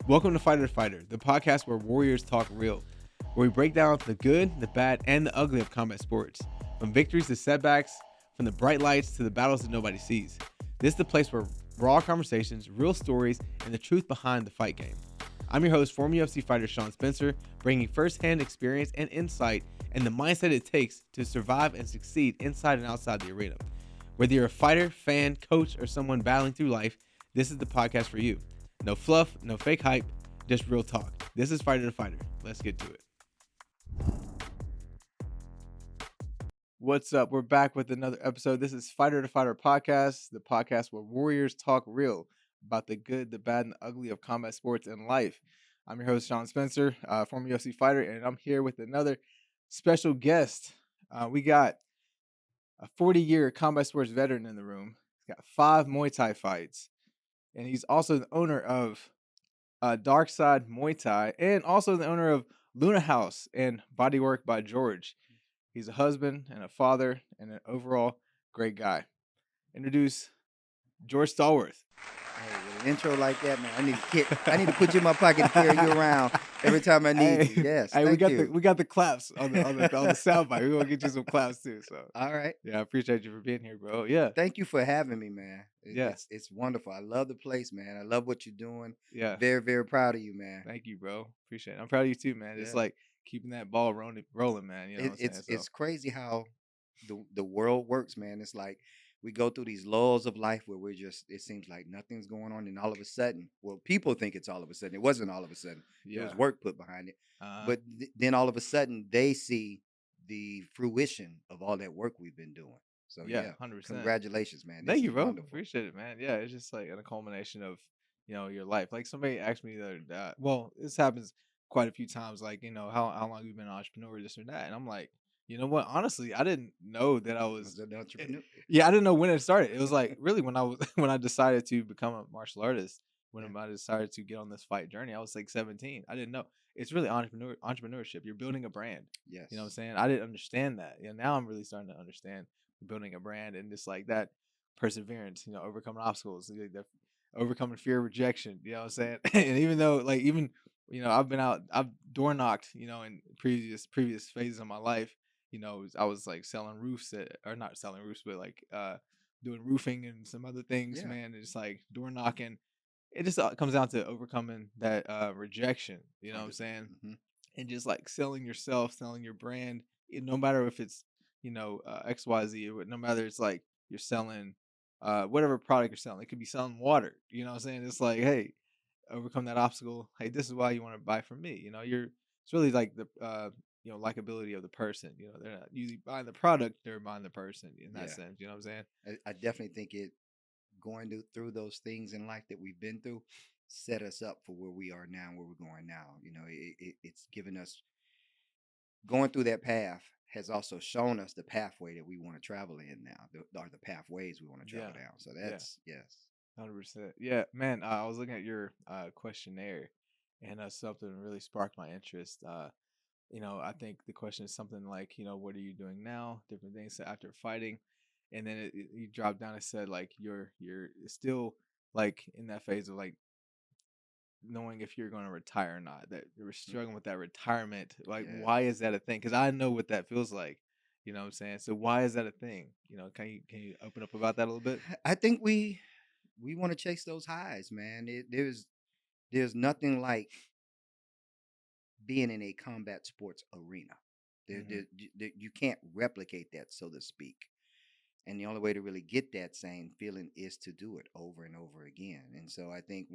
Welcome to Fighter, the podcast where warriors talk real, where we break down the good, the bad, and the ugly of combat sports. From victories to setbacks, from the bright lights to the battles that nobody sees. This is the place where raw conversations, real stories, and the truth behind the fight game. I'm your host, former UFC fighter Sean Spencer, bringing firsthand experience and insight and the mindset it takes to survive and succeed inside and outside the arena. Whether you're a fighter, fan, coach, or someone battling through life, this is the podcast for you. No fluff, no fake hype, just real talk. This is Fighter to Fighter. Let's get to it. What's up? We're back with another episode. This is Fighter to Fighter podcast, the podcast where warriors talk real about the good, the bad, and the ugly of combat sports and life. I'm your host, Sean Spencer, former UFC fighter, and I'm here with another special guest. We got a 40-year combat sports veteran in the room. He's got 5 Muay Thai fights, and he's also the owner of Dark Side Muay Thai and also the owner of Luna House and Bodywork by George. He's a husband and a father and an overall great guy. Introduce George Stallworth. Hey, with an intro like that, man, I need to put you in my pocket to carry you around every time I need you. Yes, Hey, thank you. we got the claps on the sound bite. We're gonna get you some claps too. So All right. yeah, I appreciate you for being here, bro. Yeah. Thank you for having me, man. Yeah. It's wonderful. I love the place, man. I love what you're doing. Yeah. Very, very proud of you, man. Thank you, bro. Appreciate it. I'm proud of you too, man. It's Yeah. like keeping that ball rolling, man. You know what I'm saying? It's crazy how the world works, man. It's like we go through these lulls of life where it seems like nothing's going on, and all of a sudden, well, people think it's all of a sudden. It wasn't all of a sudden. Yeah. There was work put behind it. But then all of a sudden, they see the fruition of all that work we've been doing. So yeah, 100%. Congratulations, man. Thank you, bro. Wonderful. Appreciate it, man. Yeah, it's just like a culmination of your life. Like somebody asked me the other day. Well, this happens quite a few times. Like how long you've been an entrepreneur, this or that, and I'm like, you know what? Honestly, I didn't know that I was. an entrepreneur? Yeah, I didn't know when it started. It was like really when I decided to become a martial artist. When I decided to get on this fight journey, I was like 17. I didn't know. It's really entrepreneurship. You're building a brand. Yes. You know what I'm saying? I didn't understand that. Now I'm really starting to understand building a brand and just like that perseverance, overcoming obstacles, that overcoming fear of rejection, you know what I'm saying? And even though I've door knocked, in previous phases of my life, I was like selling roofs or not selling roofs, but like doing roofing and some other things, Yeah. man. It's like door knocking. It just comes down to overcoming that rejection, you know what I'm saying? Mm-hmm. And just like selling yourself, selling your brand, no matter if it's XYZ, no matter it's like you're selling whatever product you're selling. It could be selling water, you know what I'm saying? It's like, hey, overcome that obstacle. Hey, this is why you want to buy from me. It's really like the likability of the person. They're not usually buying the product, they're buying the person in that sense. You know what I'm saying? I definitely think going through those things in life that we've been through set us up for where we are now and where we're going now. It's given us going through that path has also shown us the pathway that we want to travel in now, or the pathways we want to travel down. So that's yes. 100%. Yeah, man. I was looking at your questionnaire, and something really sparked my interest. I think the question is something like, what are you doing now? Different things after fighting, and then you dropped down and said like you're still like in that phase of like knowing if you're going to retire or not. That you're struggling with that retirement. Like, why is that a thing? Because I know what that feels like. You know what I'm saying? So why is that a thing? Can you open up about that a little bit? I think we want to chase those highs, man. There's nothing like being in a combat sports arena. You can't replicate that, so to speak. And the only way to really get that same feeling is to do it over and over again. And so I think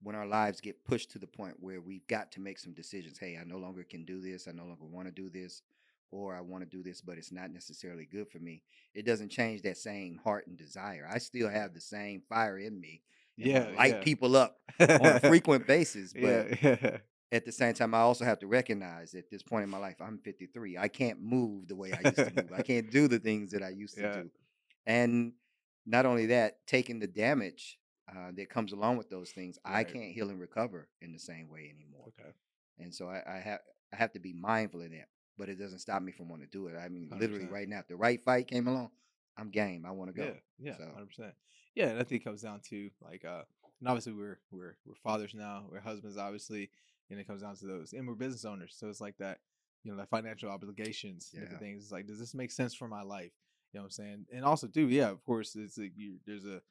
when our lives get pushed to the point where we've got to make some decisions, hey, I no longer can do this, I no longer want to do this, or I want to do this, but it's not necessarily good for me. It doesn't change that same heart and desire. I still have the same fire in me. Light people up on a frequent basis. But at the same time, I also have to recognize at this point in my life, I'm 53. I can't move the way I used to move. I can't do the things that I used to do. And not only that, taking the damage that comes along with those things, I can't heal and recover in the same way anymore. Okay. And so I have to be mindful of that, but it doesn't stop me from wanting to do it. I mean, 100%. Literally right now, if the right fight came along, I'm game. I want to go. Yeah, 100%. Yeah, and I think it comes down to like and obviously we're fathers now, we're husbands, obviously, and it comes down to those, and we're business owners, so it's like that, that financial obligations, Yeah. different things. It's like, does this make sense for my life? You know what I'm saying? And also, too, yeah, of course, it's like there's a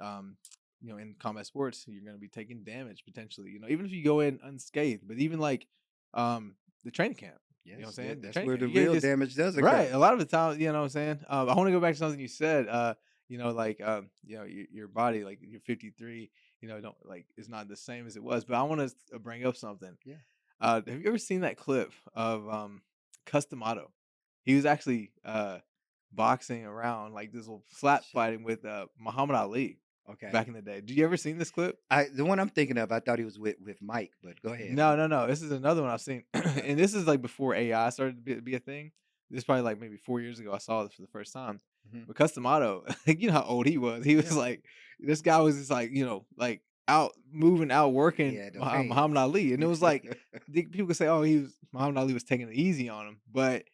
um, in combat sports, you're going to be taking damage potentially. Even if you go in unscathed, but even like the training camp. You know what Yes, I'm saying? The that's training where camp. the You can't real just damage does right. occur. A lot of the time, you know what I'm saying. I want to go back to something you said. Like your body, like you're 53. Don't like it's not the same as it was. But I want to bring up something. Yeah. Have you ever seen that clip of Customato? He was actually boxing around like this little slap Shit. fighting with Muhammad Ali Okay. back in the day. Did you ever seen this clip? The one I'm thinking of, I thought he was with Mike, but go ahead. No, no, no. This is another one I've seen, Okay. and this is like before AI started to be a thing. This is probably like maybe 4 years ago. I saw this for the first time. Hmm. But Customato, like, you know how old he was. He was Yeah. like, this guy was just like, like out moving, out He working had those hands. Muhammad Ali, and it was like people could say, oh, Muhammad Ali was taking it easy on him, but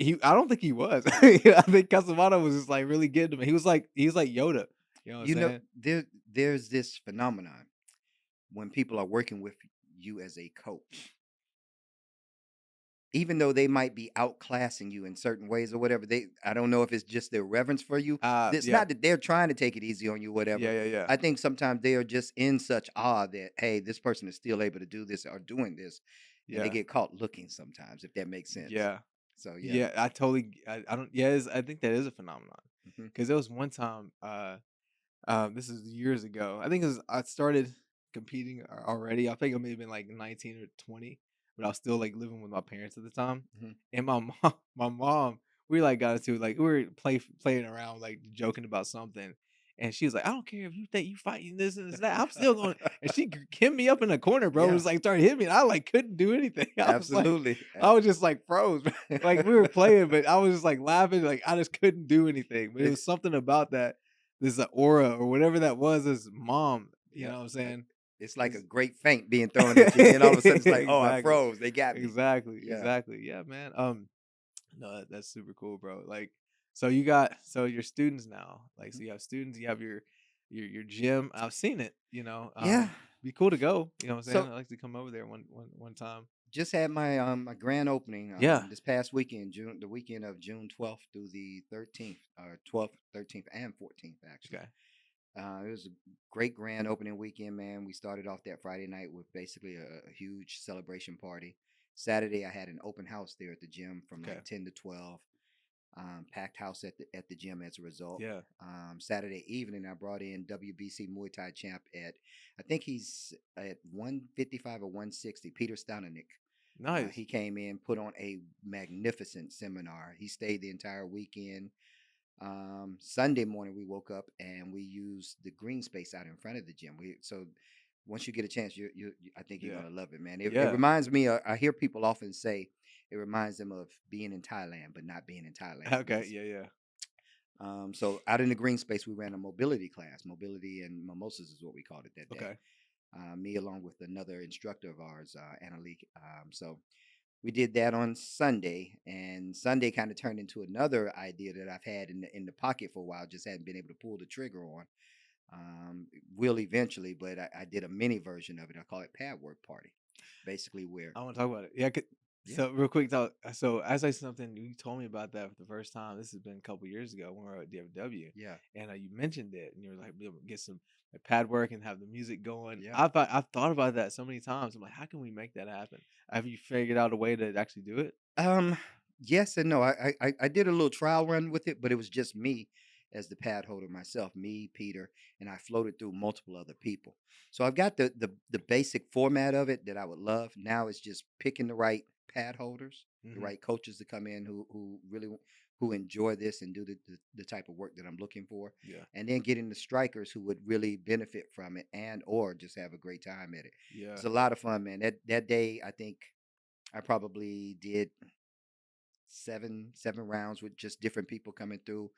I don't think he was. I think Customato was just like really getting him. He was like Yoda. You know what I'm You know, saying? there's this phenomenon when people are working with you as a coach, even though they might be outclassing you in certain ways or whatever. I don't know if it's just their reverence for you. It's Yeah, not that they're trying to take it easy on you, yeah, whatever. yeah, yeah, I think sometimes they are just in such awe that, hey, this person is still able to do this or doing this, and they yeah, get caught looking sometimes, if that makes sense. yeah. So yeah. Yeah, I totally. I don't. Yeah, I think that is a phenomenon. Hmm. Because there was one time. This is years ago. I think I started competing already. I think I may have been like 19 or 20, but I was still like living with my parents at the time. Hmm. And my mom, my mom, we like got into like we were playing around, like joking about something. And she was like, "I don't care if you think you fighting this and this and that. I'm still going." And she hit me up in the corner, bro. It Yeah, was like started hitting me, and I like couldn't do anything. absolutely. I was just like froze. Like we were playing, but I was just like laughing. Like I just couldn't do anything. But it It, was something about that this aura or whatever that was his mom, you yeah, know what I'm like saying? it's like a It's great feint being thrown at you. Then all of a sudden it's like, oh, I exactly. froze. They got me. Exactly. Yeah. Exactly. Yeah, man. No, that's super cool, bro. Like so your students now. Like Mhm. so you have students, you have your gym. I've seen it, you know. Yeah. Be cool to go, you know what I'm saying? So I like to come over there one time. just had my grand opening Yeah. this past weekend, the weekend of June 12th through the 13th, or 12th, 13th, and 14th actually. Okay. It was a great grand opening weekend, man. We started off that Friday night with basically a huge celebration party. Saturday, I had an open house there at the gym from Okay. like 10 to 12. Packed house at the gym as a result. Yeah. Saturday evening, I brought in WBC Muay Thai champ at, I think he's at 155 or 160, Peter Staudenik. Nice. He came in, put on a magnificent seminar. He stayed the entire weekend. Sunday morning, we woke up and we used the green space out in front of the gym. So once you get a chance, I think you're Yeah. gonna love it, man. It Yeah. reminds me. I hear people often say it reminds them of being in Thailand, but not being in Thailand. Okay. Yeah, yeah. So out in the green space, we ran a mobility class. Mobility and mimosas is what we called it that day. Okay. Me along with another instructor of ours, Annalique. So we did that on Sunday, and Sunday kind of turned into another idea that I've had in the pocket for a while. Just hadn't been able to pull the trigger on. Will eventually, but I did a mini version of it. I call it Pad Work Party. Basically, where I want to talk about it. Yeah. yeah, So real quick, talk. So as I something you told me about that for the first time. This has been a couple years ago when we were at DFW, yeah, and you mentioned it, and you were like, be able to get some like, pad work and have the music going. yeah. I've thought about that so many times. I'm like, how can we make that happen? Have you figured out a way to actually do it? Um, yes and no. I did a little trial run with it, but it was just me as the pad holder myself, me, Peter, and I floated through multiple other people. So I've got the basic format of it that I would love. Now it's just picking the right pad holders, the Hmm. right coaches to come in who really who enjoy this and do the type of work that I'm looking for, Yeah. and then getting the strikers who would really benefit from it and or just have a great time at it. Yeah. It's a lot of fun, man. That day, I think I probably did seven rounds with just different people coming through,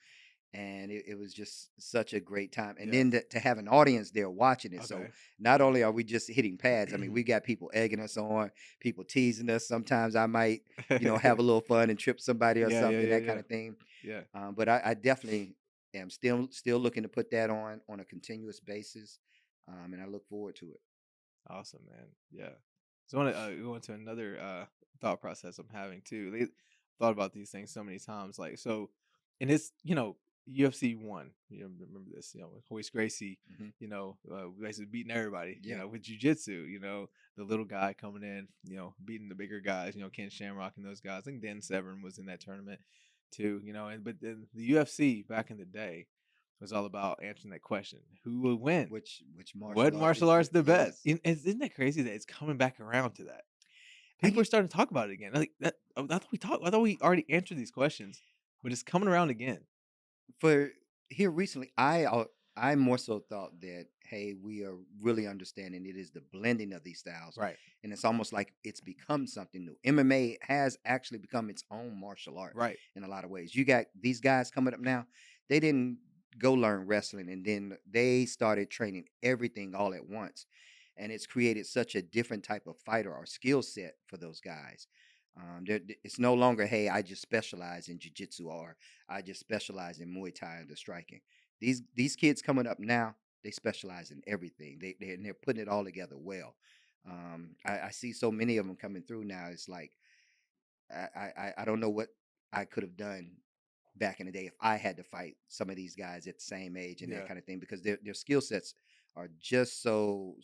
and it was just such a great time. And Yeah. then to have an audience there watching it, so Okay. not only are we just hitting pads, I mean, we got people egging us on, people teasing us. Sometimes I might have a little fun and trip somebody or Yeah. Yeah. something, Yeah. that kind Yeah. of thing. Yeah. But I definitely am still looking to put that on a continuous basis. and I look forward to it. Awesome, man. Yeah. So I want to go into another thought process I'm having too. They thought about these things so many times. Like, so, and it's, UFC one. Remember this? With Hoist Gracie. Hmm. Basically beating everybody. Yeah, With jujitsu. The little guy coming in. Beating the bigger guys. Ken Shamrock and those guys. I think Dan Severn was in that tournament too. But then the UFC back in the day was all about answering that question: who will win? which What martial art martial is arts the the best? yes? Isn't that crazy that it's coming back around to that? I People are get starting to talk about it again. Like that. I thought we already answered these questions, but it's coming around again. for here recently, I more so thought that hey, we are really understanding it is the blending of these styles, Right. and it's almost like it's become something new. MMA has actually become its own martial art Right. in a lot of ways. You got these guys coming up now; they didn't go learn wrestling, and then they started training everything all at once, and it's created such a different type of fighter or skill set for those guys. It's no longer, hey, I just specialize in jiu-jitsu or I just specialize in Muay Thai and the striking. These kids coming up now, they specialize in everything. They're putting it all together well. I see so many of them coming through now. It's like I don't know what I could have done back in the day if I had to fight some of these guys at the same age and that Yeah. kind of thing because their skill sets are just so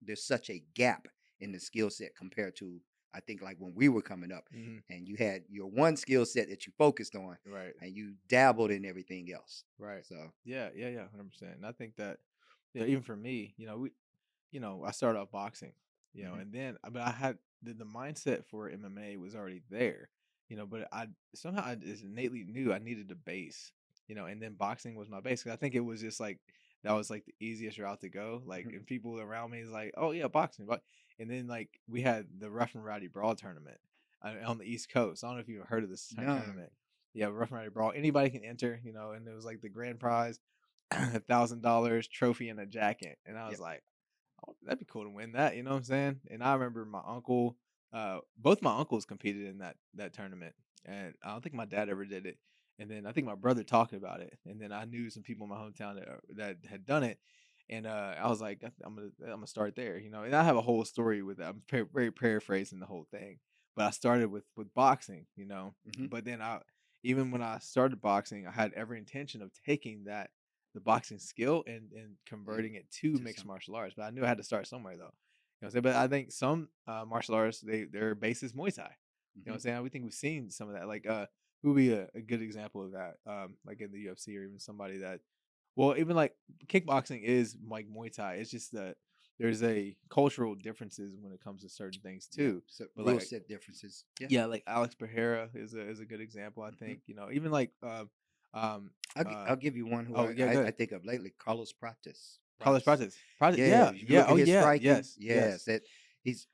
there's such a gap in the skill set compared to I think like when we were coming up Hmm. and you had your one skill set that you focused on Right. and you dabbled in everything else. Right. So Yeah. Yeah. Yeah. 100%. And I think that, even for me, I started off boxing, mhm, and then but I had the mindset for MMA was already there, but I somehow I just innately knew I needed a base, and then boxing was my base. 'Cause I think it was just like that was like the easiest route to go. Like, mhm. and people around me is like, oh yeah, boxing, but and then like we had the Rough and Rowdy Brawl tournament on the East Coast. I don't know if you've heard of this No. tournament. Yeah, Rough and Rowdy Brawl. Anybody can enter, and it was like the grand prize, $1,000 trophy and a jacket, and I was Yep. like, oh, that'd be cool to win that. You know what I'm saying? And I remember my uncle, both my uncles competed in that tournament, and I don't think my dad ever did it. And then I think my brother talked about it, and then I knew some people in my hometown that had done it, and I was like, I'm gonna start there, And I have a whole story with that. I'm very paraphrasing the whole thing, but I started with boxing, Hmm. But then even when I started boxing, I had every intention of taking the boxing skill and And converting it to to mixed some. martial arts. But I knew I had to start somewhere though. But I think some martial arts their base is Muay Thai. You know what Hmm. I'm saying? We think we've seen some of that. Like who would be a good example of that? Like in the UFC or even somebody that well, even like kickboxing is like Muay Thai. It's just that there's a cultural differences when it comes to certain things Yeah. too. So But rule like set differences. Yeah. yeah, like Alex Pereira is a good example. I Hmm. think even like um I'll give you one who oh yeah, I good. think of lately, Carlos Prates. College Prates. practice. Practice. Yeah, Yeah, if you yeah. look Oh at his yeah. striking, Yes. Yes. yes, that he's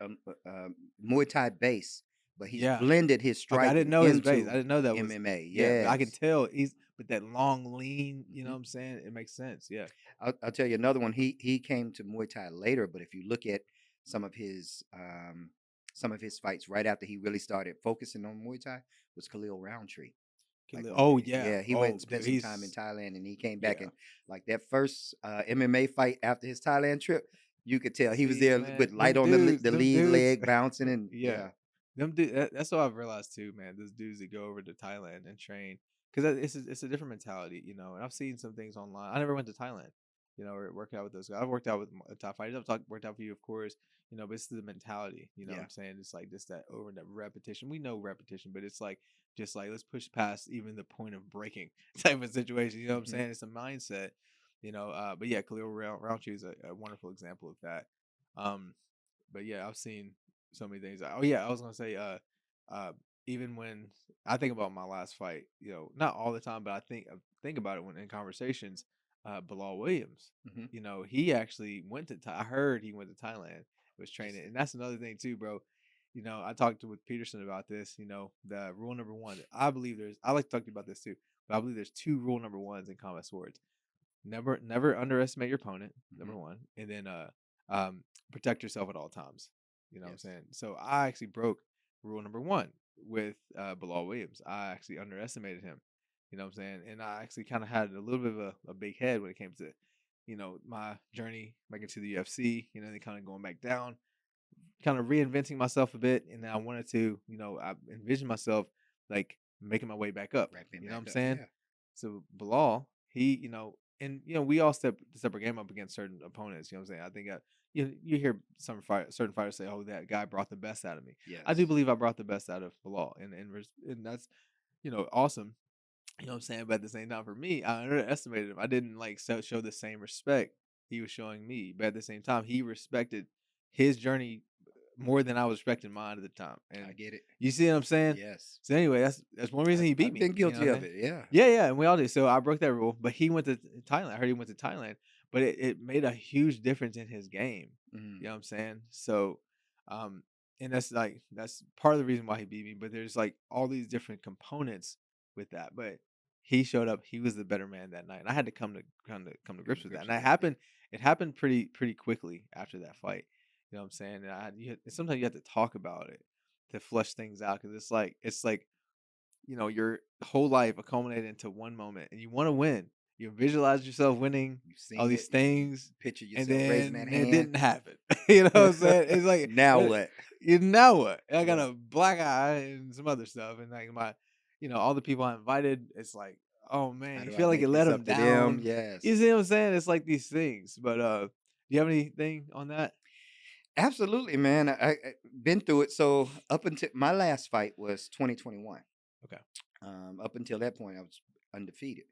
Muay Thai base, but he's Yeah. blended his Okay, I didn't striking know his base. I into didn't know that was MMA. yeah, but I can Yes. tell he's with that long lean, you know Hmm. what I'm saying? It makes sense. Yeah. I'll tell you another one. He came to Muay Thai later, but if you look at some of his um, some of his fights right after he really started focusing on Muay Thai was Khalil Roundtree. Like when Oh yeah. yeah, he went and Oh spent dude, some time in he's Thailand, and he came back yeah. and like that first MMA fight after his Thailand trip, you could tell he was See, there man, with light on the them lead dudes, leg bouncing, and yeah, yeah, That's what I've realized too, man. Those dudes that go over to Thailand and train, because it's a different mentality, And I've seen some things online. I never went to Thailand, or work out with those guys. I've worked out with top fighters. Worked out for you, of course, but it's the mentality. You know what yeah, I'm saying? It's like just that over that repetition. We know repetition, but it's like just like let's push past even the point of breaking type of situation. You know what I'm hmm, saying? It's a mindset. But yeah, Khalil Roundtree is a wonderful example of that. Um, but yeah, I've seen so many things. Oh yeah, I was gonna say, uh, even when I think about my last fight, not all the time, but I think about it when in conversations. Bilal Williams, hmm. he actually went to. I heard he went to Thailand, was Just training, and that's another thing too, bro. I talked with Peterson about this. The rule number one. I believe there's. I like to talk to you about this too, but I believe there's two rule number ones in combat sports. Never underestimate your opponent, hmm. number one, and then um protect yourself at all times. You know what I'm Yes, saying? So I actually broke rule number one with Bilal Williams. I actually underestimated him. You know what I'm saying? And I actually kind of had a little bit of a big head when it came to my journey back into the UFC, then kind of going back down, kind of reinventing myself a bit, and then I wanted to, I envisioned myself like making my way back up. Right, been You know what I'm back up. saying? Yeah. So Bilal, he, and we all step our game up against certain opponents. You know what I'm saying? I think you hear certain fighters say, "Oh, that guy brought the best out of me." I do Yes. believe I brought the best out of Bilal, and that's awesome. You know what I'm saying? But at the same time, for me, I underestimated him. I didn't like show the same respect he was showing me. But at the same time, he respected his journey more than I was respecting mine at the time. I And get it. you see what I'm saying? Yes. So anyway, that's one reason he beat I've me. been You know guilty what I'm of saying? it. Yeah. Yeah, yeah, and we all did. So I broke that rule. But he went to Thailand. I heard he went to Thailand. But it made a huge difference in his game. Mm. You know what I'm saying? So um and that's part of the reason why he beat me. But there's like all these different components with that. But he showed up. He was the better man that night, and I had to come to Come grips to with that. grips And with that that. Yeah. happened. It happened pretty quickly after that fight. You know what I'm saying? And sometimes you have to talk about it to flush things out because it's like your whole life accumulated into one moment, and you want to win. You visualize yourself winning You've all seen these it. You things, picture and yourself raising that then it hand. didn't happen. You know what I'm saying? It's like Now what? what? Now what? I got Yeah. a black eye and some other stuff, and like all the people I invited. It's like, oh man, How you do I feel like it make let this them up to them? down. You Yes. see what I'm saying? It's like these things. But do you have anything on that? Absolutely, man. I been through it. So up until my last fight was 2021. Okay. Up until that point, I was undefeated,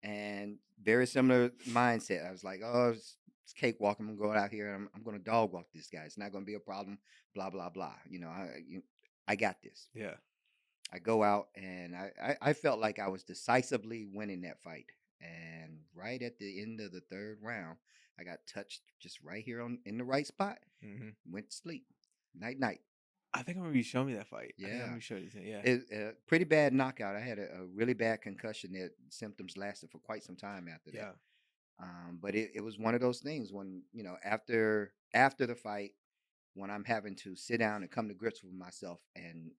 and very similar mindset. I was like, oh, it's cakewalk. I'm gonna go out here. And I'm gonna dog walk this guy. It's not gonna be a problem. Blah blah blah. I got this. Yeah. I go out and I felt like I was decisively winning that fight. And right at the end of the third round, I got touched just right here on in the right spot. Hmm. Went to sleep. Night night. I think I remember you showing me that fight. I think I Yeah. remember you showed it. Yeah. It pretty bad knockout. I had a really bad concussion that symptoms lasted for quite some time after that. Yeah. But it was one of those things when after the fight, when I'm having to sit down and come to grips with myself and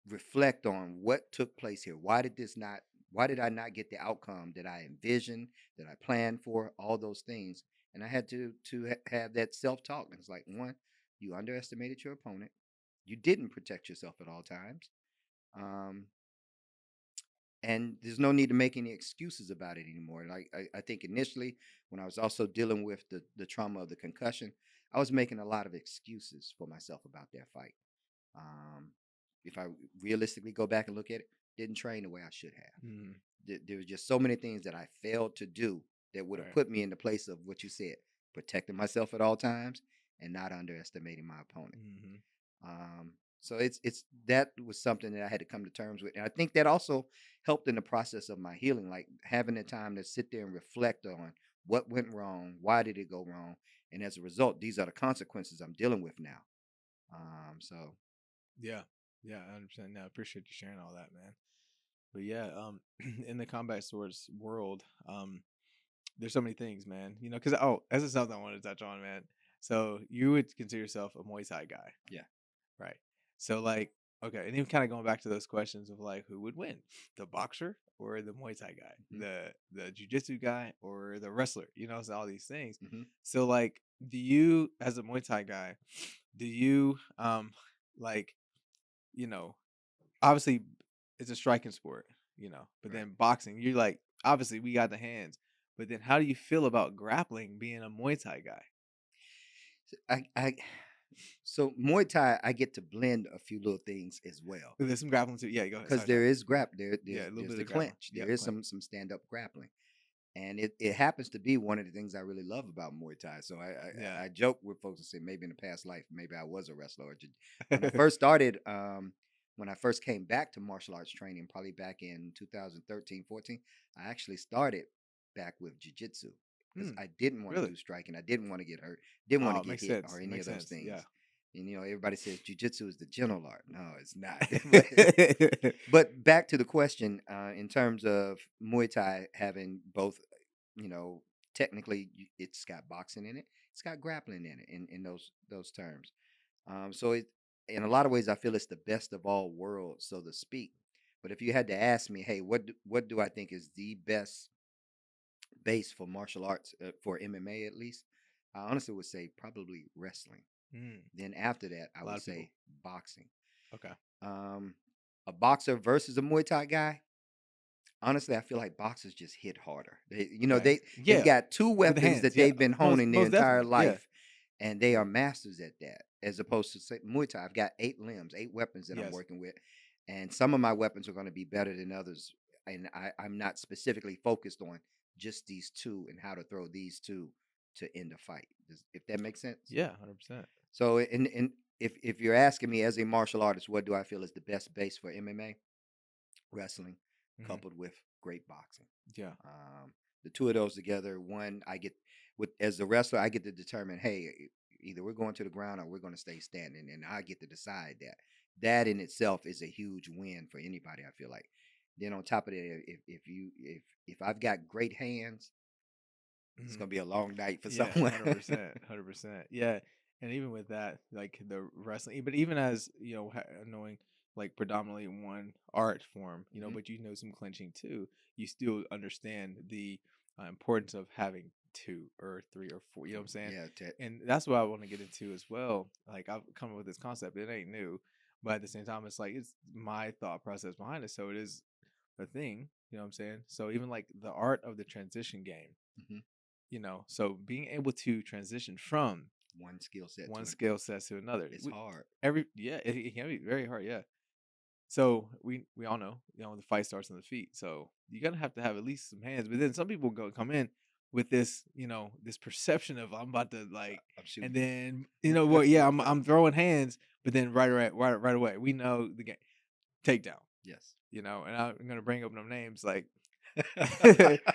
reflect on what took place here. Why did I not get the outcome that I envisioned, that I planned for, all those things? And I had to have that self-talk. And it's like, one, you underestimated your opponent. You didn't protect yourself at all times. Um, and there's no need to make any excuses about it anymore. Like I think initially, when I was also dealing with the trauma of the concussion, I was making a lot of excuses for myself about that fight. Um, if I realistically go back and look at it, didn't train the way I should have. Mm-hmm. There was just so many things that I failed to do that would have Right. put me in the place of what you said, protecting myself at all times and not underestimating my opponent. Mm-hmm. Um, so it's that was something that I had to come to terms with, and I think that also helped in the process of my healing, like having the time to sit there and reflect on what went wrong, why did it go wrong, and as a result, these are the consequences I'm dealing with now. So Yeah. Yeah. I understand. Now, I appreciate you sharing all that, man. But yeah, in the combat sports world, there's so many things, man. Because that's something I wanted to touch on, man. So you would consider yourself a Muay Thai guy, yeah. right? So like, okay, and even kind of going back to those questions of like, who would win, the boxer or the Muay Thai guy, Hmm. the jujitsu guy or the wrestler? So all these things. Hmm. So like, do you, as a Muay Thai guy, do you like, you know, obviously it's a striking sport, but Right. then boxing, you're like, obviously we got the hands, but then how do you feel about grappling being a Muay Thai guy? I so Muay Thai, I get to blend a few little things as well There's some grappling too. Yeah, go ahead. because Sorry, there sorry. is Yeah, a little there's bit the of grappling. clinch, Yeah, there is clinch. some stand up grappling, and it happens to be one of the things I really love about Muay Thai. So Yeah. I joke with folks and say maybe in a past life maybe I was a wrestler. When I first started, when I first came back to martial arts training, probably back in 2013, 14, I actually started back with jiu-jitsu because Hmm. I didn't want to Really? do striking. I didn't want to get hurt. Didn't want Oh, to it get makes hit sense. or It any of makes those sense. Yeah. things. And everybody says jujitsu is the gentle art. No, it's not. But back to the question, in terms of Muay Thai having both, you know, technically it's got boxing in it, it's got grappling in it, in those terms. So it, in a lot of ways, I feel it's the best of all worlds, so to speak. But if you had to ask me, hey, what do I think is the best base for martial arts, for MMA at least, I honestly would say probably wrestling. Mm, Then after that, I a lot would of people. say boxing. Okay. Um, a boxer versus a Muay Thai guy. Honestly, I feel like boxers just hit harder. Okay. They've Yeah. got two With the weapons hands. that Yeah. they've been Most honing their most entire definitely. Yeah. life, and they are masters at that. As opposed to say, Muay Thai, I've got 8 limbs, 8 weapons that I'm Yes. working with, and some of my weapons are going to be better than others. And I'm not specifically focused on just these two and how to throw these two to end a fight. If that makes sense. Yeah. 100%. So, if you're asking me as a martial artist, what do I feel is the best base for MMA? Wrestling, Hmm. coupled with great boxing. Yeah. Um, the two of those together, one I get with as a wrestler, I get to determine, hey, either we're going to the ground or we're going to stay standing, and I get to decide that. That in itself is a huge win for anybody. I feel like. Then on top of that, if I've got great hands, it's Hmm. gonna be a long night for Yeah, someone. 100%, 100%. Yeah, and even with that, like the wrestling, but even as knowing like predominantly one art form, Hmm. but some clinching too. You still understand the importance of having two or three or four. You know what I'm saying? Yeah, And that's what I want to get into as well. Like I've come up with this concept. It ain't new, but at the same time, it's like it's my thought process behind it. So it is a thing. You know what I'm saying? So even like the art of the transition game, hmm so being able to transition from one skill set to one an, skill set to another, it's hard. it can be very hard. Yeah. So we all know, the fight starts on the feet. So you're gonna have to have at least some hands. But then some people come in with this, this perception of I'm about to like, I'm and shooting. then well, yeah, I'm throwing hands, but then right away, we know the game takedown. Yes. And I'm gonna bring up no names. Like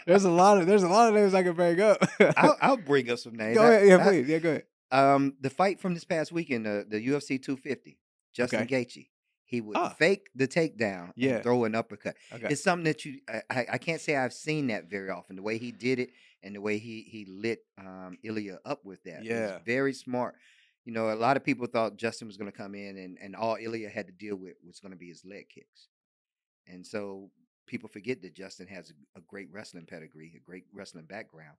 there's a lot of names I can bring up. I'll bring up some names. Go ahead, yeah, please, yeah, go ahead. The fight from this past weekend, the UFC 250, Justin Okay. Gaethje, he would Ah, fake the takedown and yeah. throw an uppercut. Okay. It's something that I can't say I've seen that very often. The way he did it and the way he lit Ilya up with that, it was Yeah. very smart. A lot of people thought Justin was going to come in and all Ilya had to deal with was going to be his leg kicks. And so people forget that Justin has a great wrestling pedigree, a great wrestling background.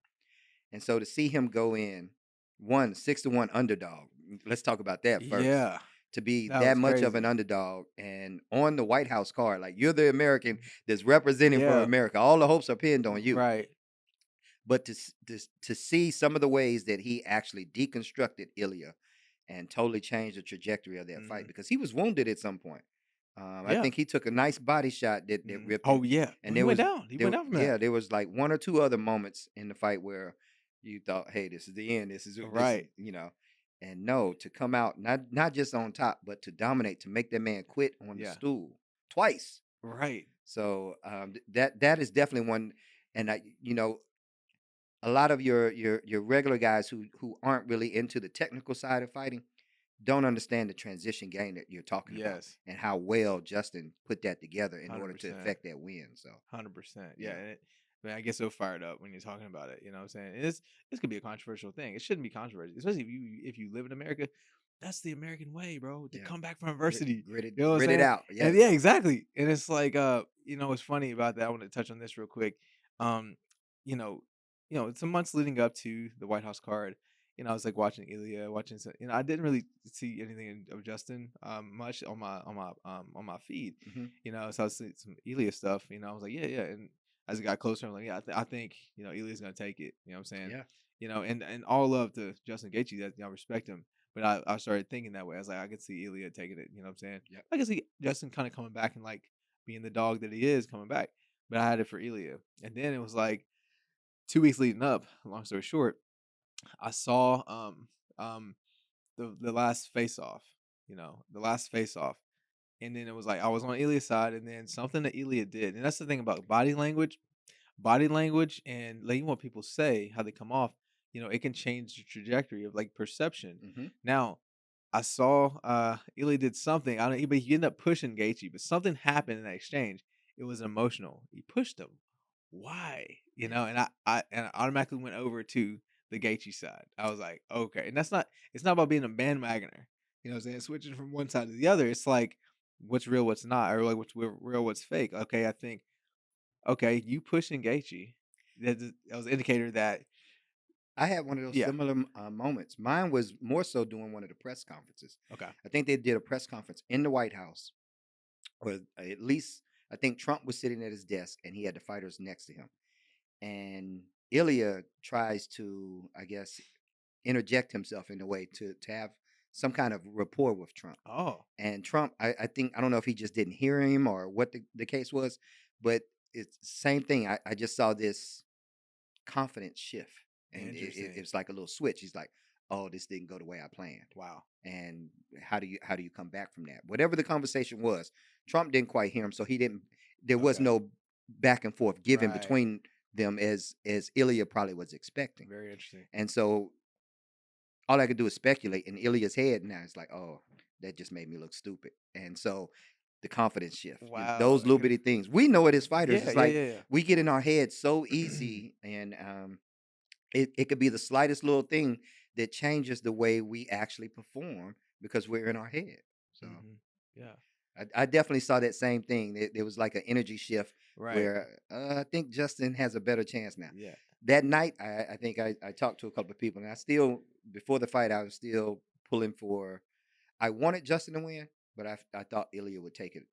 And so to see him go in 6-1 underdog, let's talk about that first. Yeah. To be That that was much of an crazy. underdog and on the White House card, like you're the American that's representing for Yeah. America. All the hopes are pinned on you. Right. But to see some of the ways that he actually deconstructed Ilya and totally changed the trajectory of that fight Hmm. because he was wounded at some point. I Yeah. think he took a nice body shot that ripped him, Oh yeah. and He went down. He went down from that. there was like one or two other moments in the fight where you thought, hey, this is the end. This is Right. and no, to come out not just on top, but to dominate, to make that man quit on the Yeah. stool twice. Right. So that is definitely one, and a lot of your regular guys who aren't really into the technical side of fighting don't understand the transition game that you're talking about Yes. and how well Justin put that together in Hundred order to percent. affect that win. So 100%. Yeah. yeah, And man, I get so fired up when you're talking about it. You know what I'm saying? And this could be a controversial thing. It shouldn't be controversial, especially if you live in America. That's the American way, bro. To yeah, come back from adversity. You know what I'm grit it saying? out. And Yes. yeah, exactly. And it's like what's funny about that. I want to touch on this real quick. Um, you know, some months leading up to the White House card. I was like watching Ilya, watching some, I didn't really see anything of Justin much on my feed. Hmm. So I was seeing some Ilya stuff. I was like, yeah, yeah. And as it got closer, I'm like, yeah, I think Ilya's gonna take it. You know what I'm saying? Yeah. And all love to Justin Gaethje. That respect him. But I started thinking that way. I was like, I could see Ilya taking it. You know what I'm saying? Yep. I could see Justin kind of coming back and like being the dog that he is coming back. But I had it for Ilya. And then it was like 2 weeks leading up. Long story short, I saw um the last face off. The last face off. And then it was like I was on Ilya's side, and then something that Ilya did, and that's the thing about body language, and letting what people say, how they come off. It can change the trajectory of like perception. Hmm. Now, I saw Ilya did something. I don't, but he ended up pushing Gaethje, but something happened in that exchange. It was emotional. He pushed him. Why? Yes. And I automatically went over to the Gaethje side. I was like, okay, and that's not. It's not about being a bandwagoner. You know what I'm saying? Switching from one side to the other. It's like what's real, what's not, or like what's real, what's fake. Okay, I think okay, you pushing Gaethje. that was an indicator that I had one of those yeah. similar moments. Mine was more so during one of the press conferences. Okay. I think they did a press conference in the White House, or at least I think Trump was sitting at his desk and he had the fighters next to him. And Ilya tries to, I guess, interject himself in a way to have some kind of rapport with Trump. Oh, And Trump, I think, I don't know if he just didn't hear him or what the case was, but it's the same thing. I just saw this confidence shift, and interesting. it's like a little switch. He's like, "Oh, this didn't go the way I planned." Wow. And how do you come back from that? Whatever the conversation was, Trump didn't quite hear him, so he didn't. There was Okay. no back and forth given Right. between them as Ilya probably was expecting. Very interesting. And so all I could do is speculate in Ilya's head now. It's like, oh, that just made me look stupid. And so the confidence shift, Wow. those little bitty things. We know it as fighters. Yeah, It's yeah, like yeah, we get in our head so easy, and it could be the slightest little thing that changes the way we actually perform because we're in our head. So hmm Yeah. I definitely saw that same thing. There was like an energy shift Right. where I think Justin has a better chance now. Yeah. That night, I think I talked to a couple of people, and I still, before the fight, I was still pulling for. I wanted Justin to win, but I thought Ilya would take it.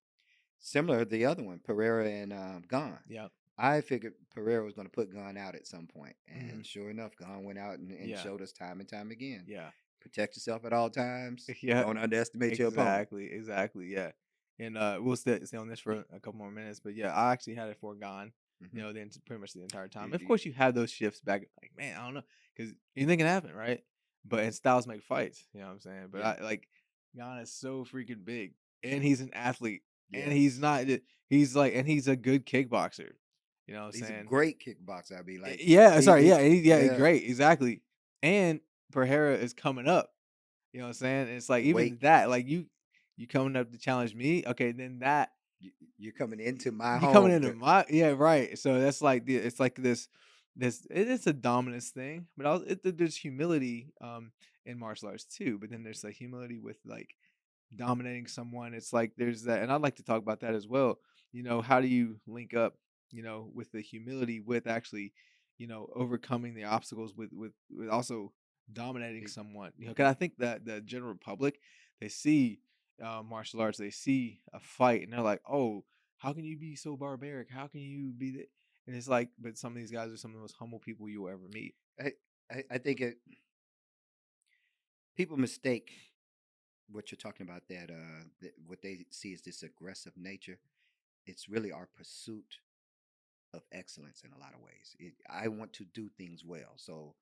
Similar to the other one, Pereira and Gon. Yeah. I figured Pereira was going to put Gon out at some point, hmm and sure enough, Gon went out and Yeah. showed us time and time again. Yeah. Protect yourself at all times. Yeah. Don't underestimate your opponent. Exactly. Exactly. Yeah. And we'll stay on this for a couple more minutes, but yeah, I actually had it foregone. Hmm. Then pretty much the entire time. You, Of you, course, you have those shifts back. Like, man, I don't know, because anything can happen, right? But and styles make fights. You know what I'm saying? But yeah. I like Jan is so freaking big, and he's an athlete, and he's Yes. not. He's like, and he's a good kickboxer. You know what I'm He's a saying? great kickboxer. I be like, Yeah. he, Sorry. he Yeah. Yeah. yeah, Great. Exactly. And Pereira is coming up. You know what I'm saying? And it's like the even weight. that, like you coming up to challenge me, okay, then that You're coming into my you coming home. into my yeah, right. So that's like it's like this it's a dominance thing, but there's humility in martial arts too. But then there's like humility with like dominating someone. It's like there's that, and I'd like to talk about that as well. How do you link up, with the humility with actually, overcoming the obstacles with also dominating someone. Because Mm-hmm. I think that the general public, they see martial arts, they see a fight, and they're like, oh, how can you be so barbaric? How can you be that? And it's like, but some of these guys are some of the most humble people you'll ever meet. I, I think people mistake what you're talking about, that what they see as this aggressive nature. It's really our pursuit of excellence in a lot of ways. I want to do things well. So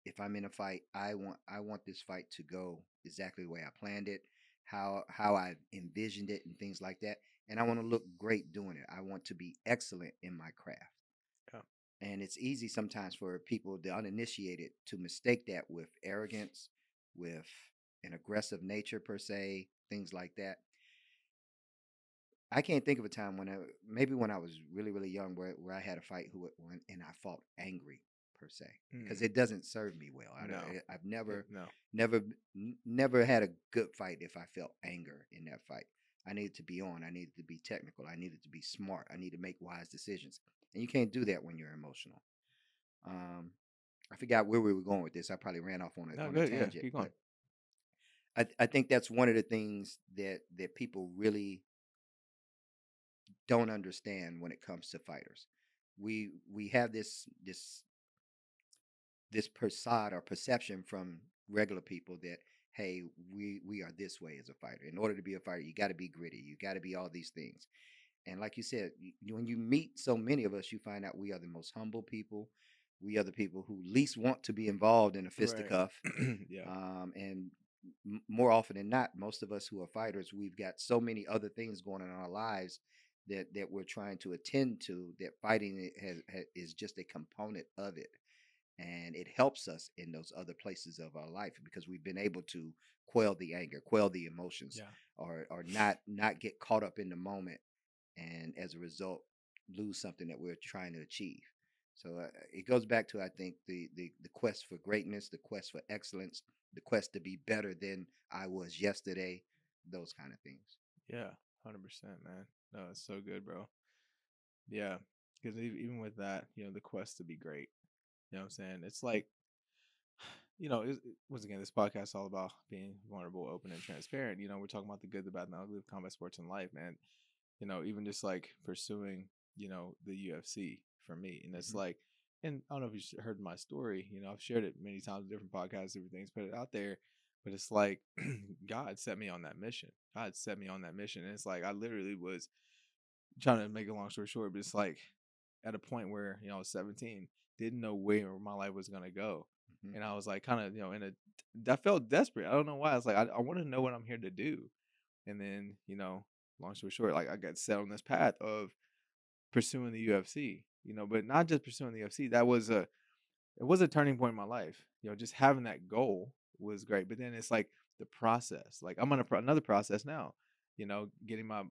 if I'm in a fight, I want this fight to go exactly the way I planned it, how I envisioned it, and things like that. And I want to look great doing it. I want to be excellent in my craft. Yeah. And it's easy sometimes for people, the uninitiated, to mistake that with arrogance, with an aggressive nature per se, things like that. I can't think of a time maybe when I was really, really young, where I had a fight and I fought angry per se, because Mm, it doesn't serve me well. no. I've never, No. never, never had a good fight if I felt anger in that fight. I needed to be on. I needed to be technical. I needed to be smart. I need to make wise decisions, and you can't do that when you're emotional. Um, I forgot where we were going with this. I probably ran off on No, a good. Yeah. tangent, Keep going. but I think that's one of the things that people really don't understand when it comes to fighters. We have this facade or perception from regular people that, hey, we are this way as a fighter. In order to be a fighter, you got to be gritty. You got to be all these things. And like you said, when you meet so many of us, you find out we are the most humble people. We are the people who least want to be involved in a Right. fisticuff. Yeah. And more often than not, most of us who are fighters, we've got so many other things going on in our lives that we're trying to attend to. That fighting is just a component of it, and it helps us in those other places of our life because we've been able to quell the anger, quell the emotions, Yeah. or not get caught up in the moment, and as a result, lose something that we're trying to achieve. So it goes back to, I think, the quest for greatness, the quest for excellence, the quest to be better than I was yesterday, those kind of things. Yeah. 100%, man. No, it's so good, bro. Yeah. because even with that, the quest to be great, what I'm saying? It's like, once again, this podcast is all about being vulnerable, open, and transparent. We're talking about the good, the bad, and the ugly of combat sports in life, man. Even just like pursuing, the UFC for me. And it's Hmm. like, and I don't know if you heard my story, I've shared it many times, different podcasts, different things, put it out there. But it's like, God set me on that mission. God set me on that mission. And it's like, I literally was trying to make a long story short, but it's like at a point where, I was 17, didn't know where my life was going to go. Hmm. And I was like, kind of, I felt desperate. I don't know why. I was like, I want to know what I'm here to do. And then, long story short, like I got set on this path of pursuing the UFC, but not just pursuing the UFC. It was a turning point in my life. Just having that goal was great. But then it's like the process. Like I'm on another process now. Getting my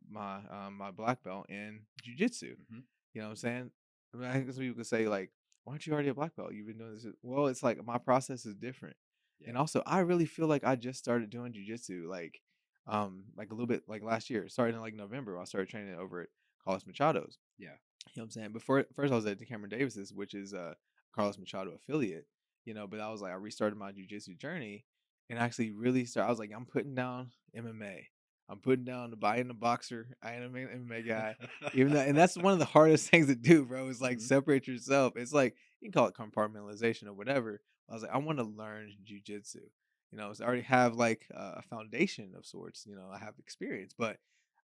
black belt in jujitsu. Hmm. You know what I'm saying? I mean, I guess people could say like, "Why aren't you already a black belt? You've been doing this." Well, it's like my process is different, Yeah. and also I really feel like I just started doing jujitsu like a little bit like last year, starting in like November. I started training over at Carlos Machado's. Yeah. What I'm saying? Before first I was at the Cameron Davis's, which is a Carlos Machado affiliate, but I was like I restarted my jujitsu journey and actually really started I was like, I'm putting down MMA. I'm putting down the buying the boxer. I am an MMA guy. Even though and that's one of the hardest things to do, bro, is like Hmm. separate yourself. It's like you can call it compartmentalization or whatever. I was like, I want to learn jujitsu. So I already have like a foundation of sorts. I have experience, but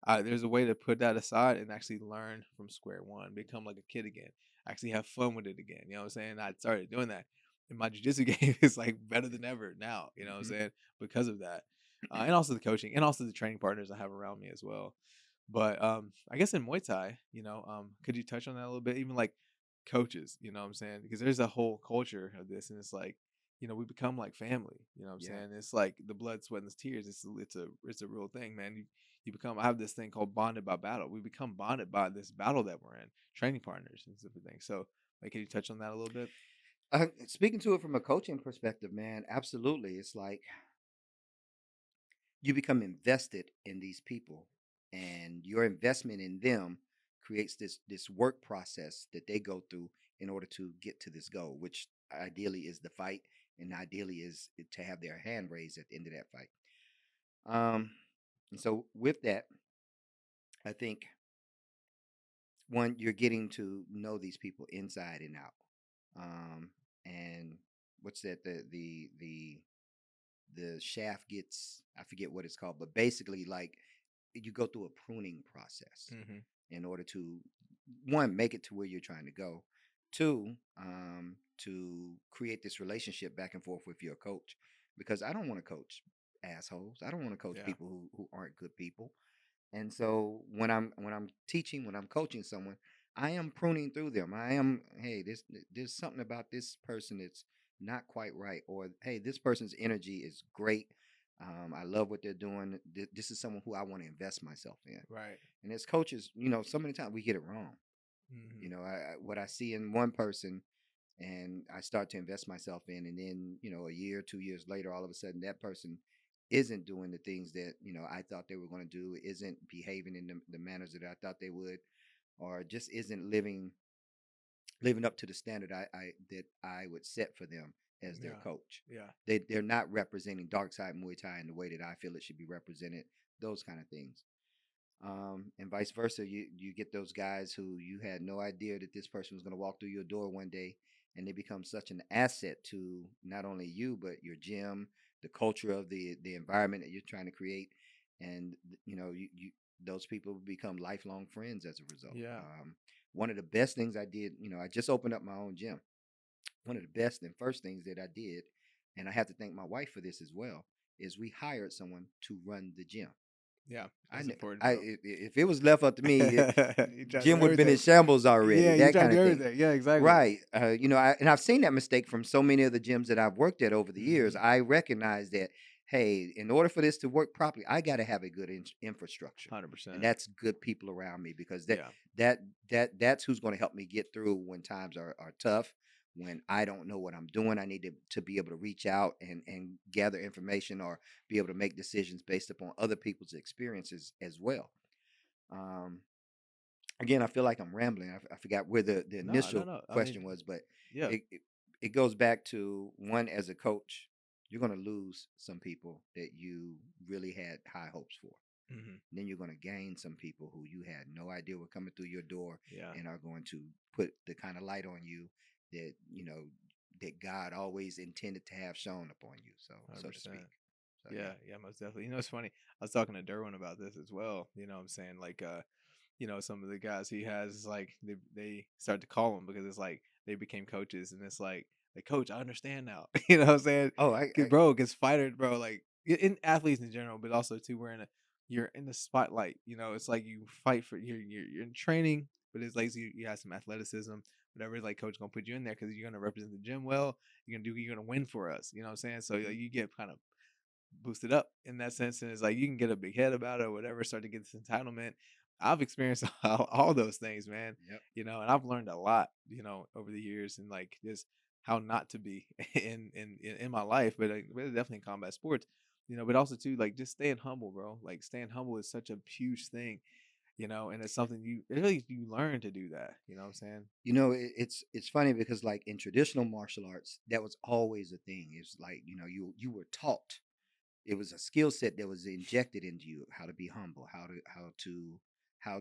there's a way to put that aside and actually learn from square one, become like a kid again, actually have fun with it again. You know what I'm saying? I started doing that. And my jujitsu game is like better than ever now, what I'm Hmm. saying? Because of that. And also the coaching and also the training partners I have around me as well. But I guess in Muay Thai, could you touch on that a little bit? Even like coaches, you know what I'm saying? Because there's a whole culture of this, and it's like, we become like family. You know what I'm Yeah. saying? It's like the blood, sweat, and the tears. It's a real thing, man. You become. I have this thing called bonded by battle. We become bonded by this battle that we're in, training partners and stuff things. So, like, can you touch on that a little bit? Speaking to it from a coaching perspective, man, absolutely. It's like you become invested in these people, and your investment in them creates this work process that they go through in order to get to this goal, which ideally is the fight, and ideally is to have their hand raised at the end of that fight. And so with that, I think one, you're getting to know these people inside and out. Um, and what's that? The shaft gets, I forget what it's called, but basically like you go through a pruning process Mm-hmm. in order to, one, make it to where you're trying to go, two, to create this relationship back and forth with your coach, because I don't want to coach assholes. I don't want to coach Yeah. people who aren't good people. And so when I'm teaching, when I'm coaching someone, I am pruning through them. I am, hey, there's something about this person that's not quite right, or hey, this person's energy is great. I love what they're doing. This is someone who I want to invest myself in. Right. And as coaches, so many times we get it wrong. Mm-hmm. What I see in one person, and I start to invest myself in, and then a year, 2 years later, all of a sudden that person isn't doing the things that I thought they were going to do, isn't behaving in the manners that I thought they would, or just isn't living up to the standard I that I would set for them as their Yeah. coach. Yeah. They're not representing Dark Side Muay Thai in the way that I feel it should be represented. Those kind of things. And vice versa. You get those guys who you had no idea that this person was going to walk through your door one day, and they become such an asset to not only you but your gym, the culture of the environment that you're trying to create, and you those people become lifelong friends as a result. Yeah. One of the best things I did, I just opened up my own gym. One of the best and first things that I did, and I have to thank my wife for this as well, is we hired someone to run the gym. Yeah. I, That's important, I bro. if it was left up to me, You try to Jim do would have been in everything. shambles already. Yeah, you That try to kind do of thing, everything. Yeah, exactly. right? And I've seen that mistake from so many of the gyms that I've worked at over the years. Mm-hmm. I recognize that, hey, in order for this to work properly, I got to have a good infrastructure, and 100%. that's good people around me, because Yeah. that that's who's going to help me get through when times are tough. When I don't know what I'm doing, I need to be able to reach out and gather information, or be able to make decisions based upon other people's experiences as well. Um, again, I feel like I'm rambling. I forgot where the No, no, initial no. I question mean, was, but yeah. it, it it goes back to one as a coach, you're going to lose some people that you really had high hopes for. Hmm. Then you're going to gain some people who you had no idea were coming through your door Yeah. and are going to put the kind of light on you that that God always intended to have shown upon you, so to 100%. speak. So yeah. Yeah, yeah, most definitely. It's funny. I was talking to Derwin about this as well. What I'm saying? Like, some of the guys he has is like they start to call him because it's like they became coaches and it's like coach, I understand now. What I'm saying? Oh, 'Cause, bro, gets fired, bro, like in athletes in general, but also too we're in a you're in the spotlight. It's like you fight for you're in training, but it's like you have some athleticism, whatever. It's like coach gonna put you in there because you're gonna represent the gym well. You're gonna win for us. You know what I'm saying? So mhm, like, you get kind of boosted up in that sense. And it's like you can get a big head about it or whatever, start to get this entitlement. I've experienced all those things, man. yep. And I've learned a lot, over the years and like just how not to be in my life, but really definitely in combat sports, but also too like just staying humble, bro. Like staying humble is such a huge thing, and it's something you learn to do that. You know what I'm saying? It's funny because like in traditional martial arts, that was always a thing. It's like you were taught. It was a skill set that was injected into you, how to be humble, how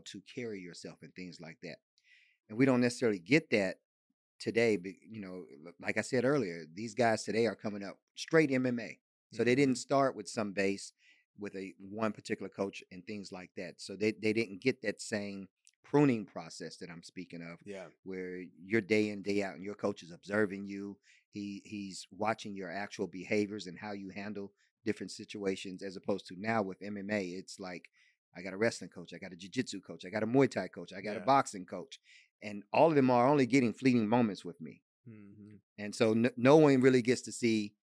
to carry yourself and things like that. And we don't necessarily get that today, but like I said earlier, these guys today are coming up straight MMA. So they didn't Hmm. start with some base with a one particular coach and things like that. So they didn't get that same pruning process that I'm speaking of, Yeah. where you're day in, day out, and your coach is observing you. He's watching your actual behaviors and how you handle different situations, as opposed to now with MMA, it's like I got a wrestling coach, I got a jiu-jitsu coach, I got a Muay Thai coach, I got a Yeah. boxing coach, and all of them are only getting fleeting moments with me. Hmm. And so no one really gets to see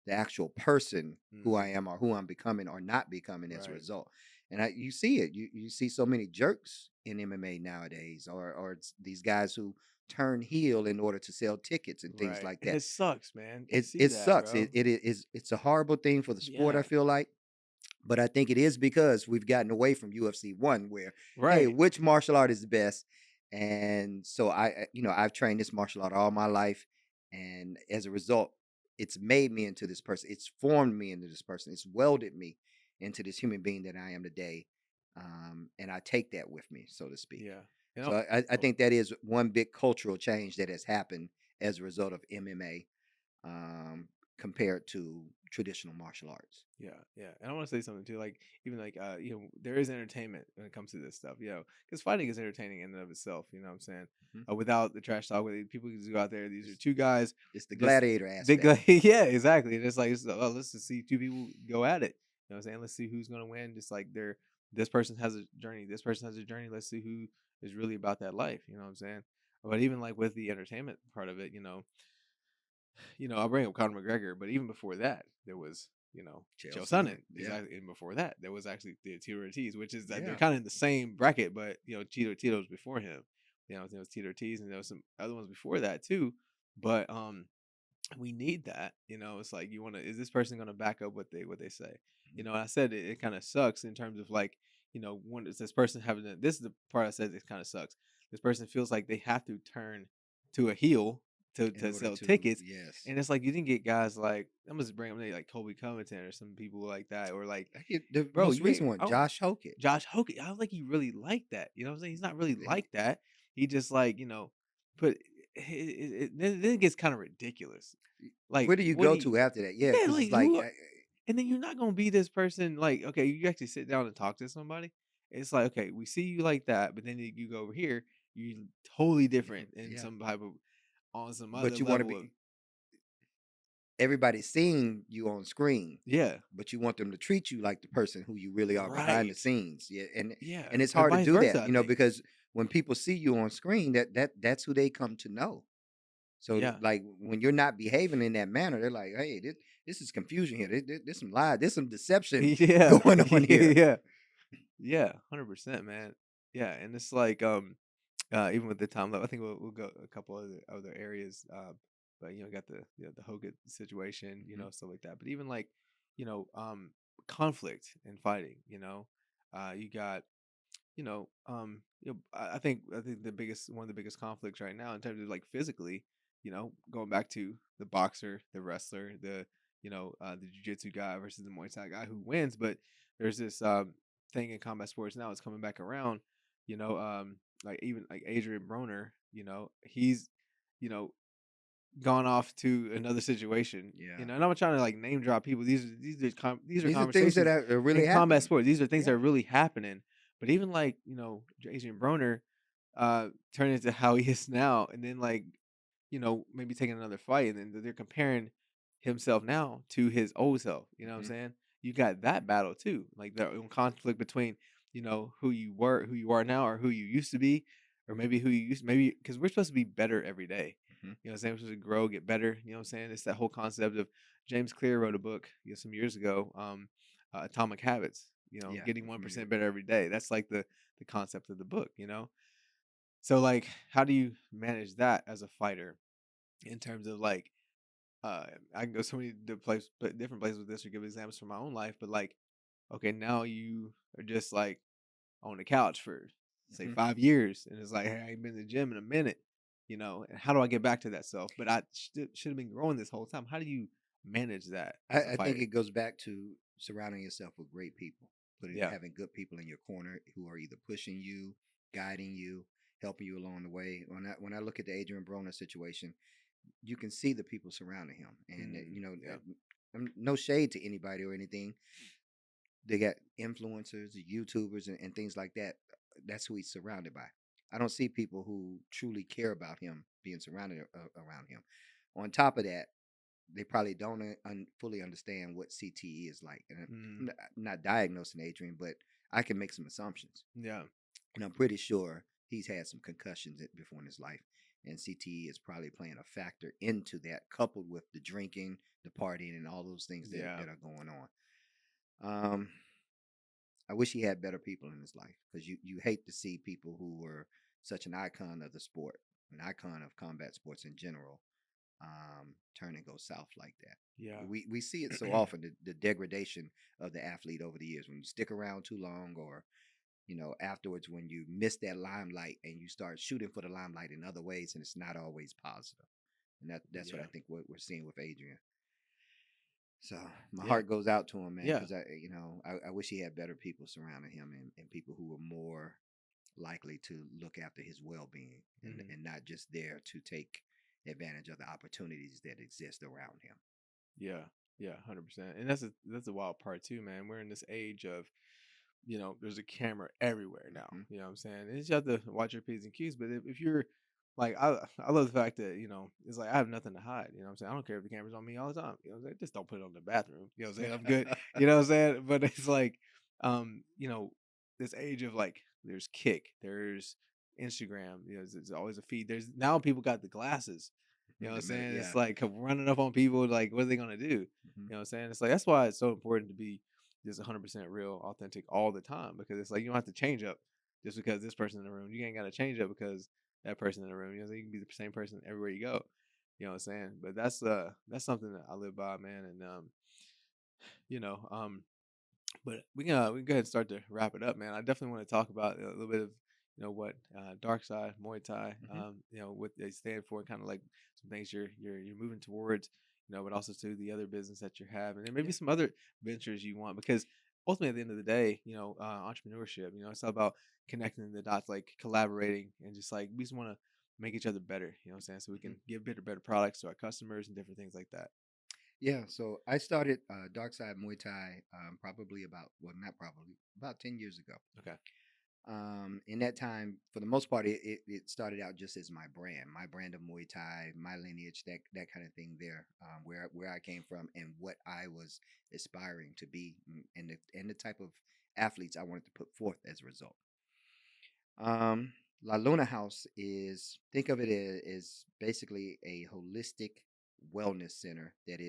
the actual person who I Hmm. am or who I'm becoming or not becoming as a Right. result. And you see it. You see so many jerks in MMA nowadays, or it's these guys who turn heel in order to sell tickets and things Right. like And that. it sucks, man, to It see it that, sucks. bro. It's a horrible thing for the sport, I Yeah. feel like. But I think it is because we've gotten away from UFC one, where hey, Right. which martial art is the best? And so I've trained this martial art all my life, and as a result, it's made me into this person. It's formed me into this person. It's welded me into this human being that I am today. And I take that with me, so to speak. Yeah. So I Oh, think that is one big cultural change that has happened as a result of MMA, um, compared to traditional martial arts. yeah, yeah. And I want to say something too, like even like there is entertainment when it comes to this stuff, because fighting is entertaining in and of itself. You know what I'm saying? Mhm. Without the trash talk, with people can just go out there. These are two guys, It's the just gladiator they go, aspect. yeah, exactly. And it's like, let's just see two people go at it. You know what I'm saying? Let's see who's gonna win. Just like this person has a journey, this person has a journey. Let's see who is really about that life. You know what I'm saying? But even like with the entertainment part of it, I'll bring up Conor McGregor, but even before that, there was, Chael Chael Sonnen. Sonnen. Yeah. Exactly. And before that, there was actually the Tito Ortiz, which is that they're Yeah. kind of in the same bracket, but Tito's before him. There was Tito Ortiz, and there was some other ones before that too. But we need that. It's like is this person gonna back up what they say? Mhm. And I said it kind of sucks in terms of like, when is this person this is the part I said it kind of sucks. This person feels like they have to turn to a heel to In order sell to, tickets. yes. And it's like you didn't get guys like I'm just bring them like Kobe Covington or some people like that, or like, I get the bro, most you ain't recent one, I don't Josh Hokett. Josh Hoke. I don't think he really like that. You know what I'm saying? He's not really He, like that. He just like, but then it gets kind of ridiculous. Like, where do you what go do you to after that? Yeah, yeah, because like it's like, who and then you're not gonna be this person, like, okay, you actually sit down and talk to somebody. It's like, okay, we see you like that, but then you go over here, you're totally different different. in Yeah. some type of on some other But you want to level of be, everybody's seeing you on screen, yeah, but you want them to treat you like the person who you really are behind the right. scenes. Yeah. And Yeah. and it's Or hard to vice do versa, that, I think. because when people see you on screen, that's who they come to know. So Yeah. like when you're not behaving in that manner, they're like, hey, this is confusion here. There's some lie, there's some deception Yeah. going on here. Yeah. Yeah. 100%, man. Yeah. And it's like, even with the time level, I think we'll go a couple other areas. But got the Hogan situation, Mhm. stuff like that. But even like, you know, um, conflict and fighting. You got I think the biggest one of the biggest conflicts right now in terms of like physically, going back to the boxer, the wrestler, the jiu-jitsu guy versus the Muay Thai guy who wins, but there's this thing in combat sports now it's coming back around, you know, like even like Adrian Broner, he's, you know, gone off to another situation. Yeah. And I'm not trying to like name drop people. These are These are things that conversations are in really combat happening. sports. These are things that Yeah. are really happening. But even like Jason Broner, turned into how he is now, and then like maybe taking another fight, and then they're comparing himself now to his old self. You know what I'm Hmm. saying? You got that battle too, like the conflict between who you were, who you are now, or who you used to be, or maybe who you used maybe because we're supposed to be better every day. Hmm. What I'm saying? We're supposed to grow, get better. You know what I'm saying? It's that whole concept of James Clear wrote a book some years ago, Atomic Habits. Yeah, Getting I'm one familiar percent with better that. every day. That's like the concept of the book. So like, how do you manage that as a fighter in terms of like, uh, I can go so many different places with this or give examples from my own life, but like, okay, now you are just like on the couch for say Hmm. 5 years, and it's like, hey, I ain't been to the gym in a minute, and how do I get back to that self? But I should have been growing this whole time. How do you manage that as a I think fighter? it goes back to surrounding yourself with great people, Yeah. having good people in your corner who are either pushing you, guiding you, helping you along the way. When I look at the Adrian Broner situation, you can see the people surrounding him, and Yeah. no shade to anybody or anything. They got influencers, YouTubers, and things like that. That's who he's surrounded by. I don't see people who truly care about him being surrounded around him. On top of that, they probably don't fully understand what CTE is like. And Mm, I'm not diagnosing Adrian, but I can make some assumptions. yeah. And I'm pretty sure he's had some concussions before in his life. And CTE is probably playing a factor into that, coupled with the drinking, the partying, and all those things Yeah. that are going on. Um, I wish he had better people in his life, because you hate to see people who were such an icon of the sport, an icon of combat sports in general, turn and go south like that. Yeah. We see it so often, the degradation of the athlete over the years, when you stick around too long, or afterwards when you miss that limelight and you start shooting for the limelight in other ways, and it's not always positive. And that's what I Yeah. think what we're seeing with Adrian. So my Yeah. heart goes out to him, man, Yeah. because I wish he had better people surrounding him, and people who were more likely to look after his well being, Hmm. and not just there to take advantage of the opportunities that exist around him. Yeah. Yeah. 100%. And that's a wild part too, man. We're in this age of there's a camera everywhere now. Hmm. You know what I'm saying? And you have to watch your P's and Q's. But if you're like, I love the fact that, it's like I have nothing to hide. You know what I'm saying? I don't care if the camera's on me all the time. You know what I'm saying? Just don't put it on the bathroom. You know what I'm saying? I'm good. You know what I'm saying? But it's like, um, you know, this age of like, there's Kick, there's Instagram, there's always a feed. There's now people got the glasses. You know what I'm saying? It's Yeah. like running up on people, like, what are they going to do? Hmm. You know what I'm saying? It's like, that's why it's so important to be just 100% real, authentic all the time, because it's like you don't have to change up just because this person in the room. You ain't got to change up because that person in the room. You can be the same person everywhere you go. You know what I'm saying? But that's something that I live by, man. And you know, but we can go ahead and start to wrap it up, man. I definitely want to talk about a little bit of what Dark Side Muay Thai, Hmm. what they stand for, kind of like some things you're moving towards, but also to the other business that you have, and then maybe Yeah. some other ventures you want, because ultimately at the end of the day, entrepreneurship, it's all about connecting the dots, like collaborating, and just like we just want to make each other better. You know what I'm saying? So we Hmm. can give better products to our customers and different things like that. Yeah. So I started Dark Side Muay Thai, probably about, well, not probably, about 10 years ago. Okay. In that time, for the most part, it started out just as my brand of Muay Thai, my lineage, that kind of thing there, where I came from and what I was aspiring to be, and the type of athletes I wanted to put forth as a result. Um, La Luna House is, think of it as basically a holistic wellness center that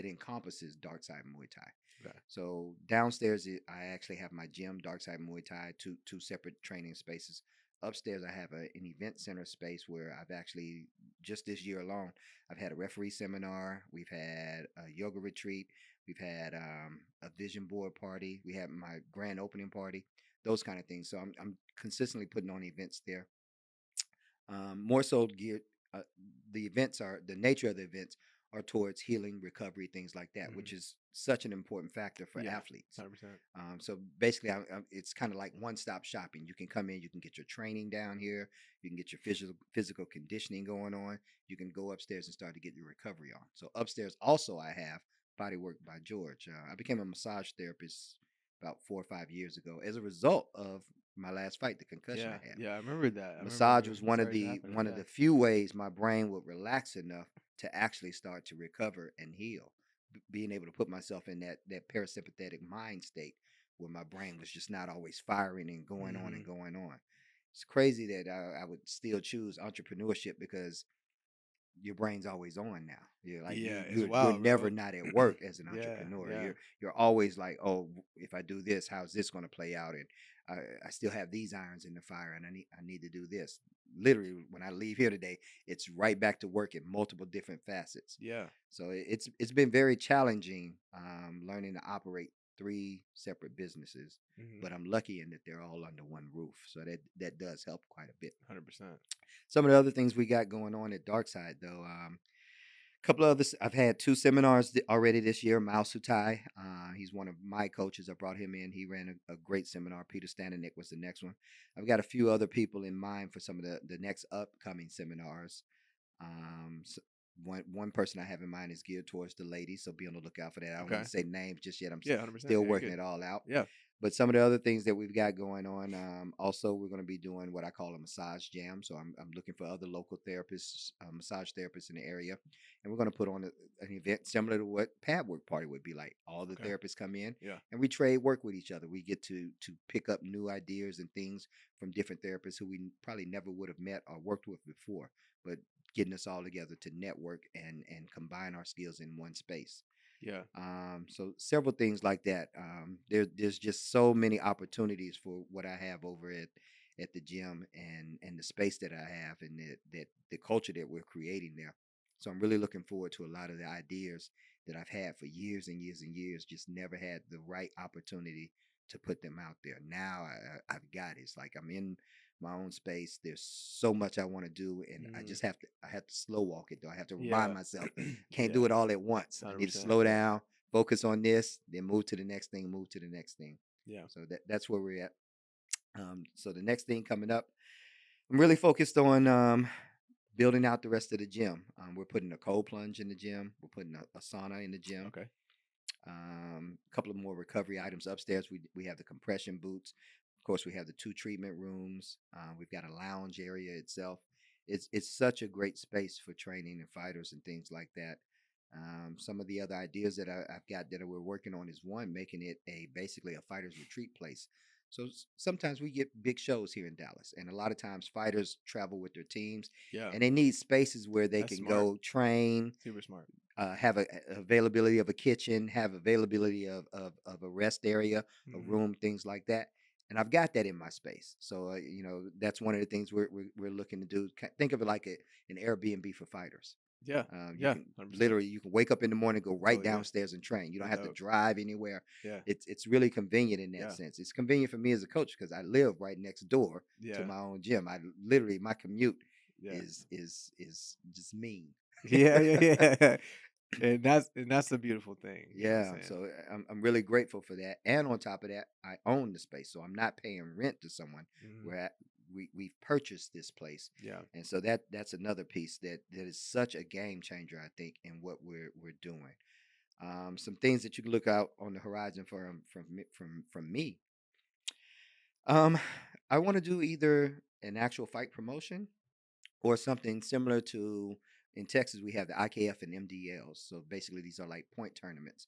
encompasses Dark Side Muay Thai. Okay. So downstairs, I actually have my gym, Dark Side Muay Thai, two separate training spaces. Upstairs, I have an event center space where I've actually, just this year alone, I've had a referee seminar. We've had a yoga retreat. We've had a vision board party. We had my grand opening party, those kind of things. So I'm consistently putting on events there. More so geared. Uh, the events are the nature of the events are towards healing, recovery, things like that, Hmm. which is such an important factor for Yeah, athletes. 100%. So basically, it's kind of like one-stop shopping. You can come in, you can get your training down here, you can get your physical conditioning going on. You can go upstairs and start to get your recovery on. So upstairs, also, I have Bodywork by George. I became a massage therapist about 4 or 5 years ago as a result of my last fight, the concussion Yeah, I had. yeah, I remember that. I Massage remember. was I'm sorry to happen. one of Yeah. the few ways my brain would relax enough to actually start to recover and heal. Being able to put myself in that parasympathetic mind state where my brain was just not always firing and going on and Hmm. going on. It's crazy that I would still choose entrepreneurship because your brain's always on now. You're like Yeah, it's you're wild, bro. never not at work as an Yeah, entrepreneur. yeah. You're always like, oh, if I do this, how's this going to play out? And I still have these irons in the fire, and I need to do this. Literally, when I leave here today, it's right back to work in multiple different facets. Yeah. So it's been very challenging learning to operate three separate businesses, Hmm. but I'm lucky in that they're all under one roof. So that does help quite a bit. 100%. Some of the other things we got going on at Dark Side, though, a couple of others. I've had two seminars already this year. Mao Sutai, he's one of my coaches. I brought him in. He ran a great seminar. Peter Stananek was the next one. I've got a few other people in mind for some of the next upcoming seminars. So one person I have in mind is geared towards the ladies, so be on the lookout for that. I don't want Okay. to say names just yet. I'm Yeah, 100%. still Yeah, you're working good. it all out. Yeah. But some of the other things that we've got going on, also we're going to be doing what I call a massage jam. So I'm looking for other local therapists, massage therapists in the area, and we're going to put on an event similar to what Pad Work Party would be like. All the Okay. therapists come in, Yeah. and we trade work with each other. We get to pick up new ideas and things from different therapists who we probably never would have met or worked with before, but getting us all together to network and combine our skills in one space. Yeah. So several things like that. There's just so many opportunities for what I have over at the gym and the space that I have and that the culture that we're creating there. So I'm really looking forward to a lot of the ideas that I've had for years and years and years. Just never had the right opportunity to put them out there. Now I've got it. It's like I'm in my own space. There's so much I want to do, and Hmm. I have to slow walk it though. I have to remind Yeah. myself can't do Yeah. it all at once. I need to 100%. slow Yeah. down, focus on this, then move to the next thing, move to the next thing. Yeah. So that's where we're at. So the next thing coming up, I'm really focused on building out the rest of the gym. We're putting a cold plunge in the gym. We're putting a sauna in the gym. Okay. A couple of more recovery items upstairs. We have the compression boots. Of course, we have the two treatment rooms. We've got a lounge area itself. It's such a great space for training and fighters and things like that. Some of the other ideas that I've got that we're working on is one making it a basically a fighters retreat place. So sometimes we get big shows here in Dallas, and a lot of times fighters travel with their teams, Yeah. and they need spaces where they That's can smart. go train, Super smart. have a availability of a kitchen, have availability of a rest area, a Hmm. room, things like that. And I've got that in my space. So that's one of the things we're looking to do. Think of it like an Airbnb for fighters. Yeah. You Yeah. can 100%. literally you can wake up in the morning, go right Totally. Yeah. downstairs and train. You don't No have to doubt. drive anywhere. Yeah. It's really convenient in that Yeah. sense. It's convenient for me as a coach because I live right next door to Yeah. my own gym. I literally my commute Yeah. is just mean. Yeah. Yeah. Yeah. And that's a beautiful thing. You know what I'm Yeah, saying? so I'm really grateful for that. And on top of that, I own the space, so I'm not paying rent to someone. Hmm. Where we've purchased this place, Yeah. and so that's another piece that is such a game changer, I think, in what we're doing. Some things that you can look out on the horizon from me. Um, I want to do either an actual fight promotion or something similar to in Texas we have the IKF and MDLs. So basically these are like point tournaments.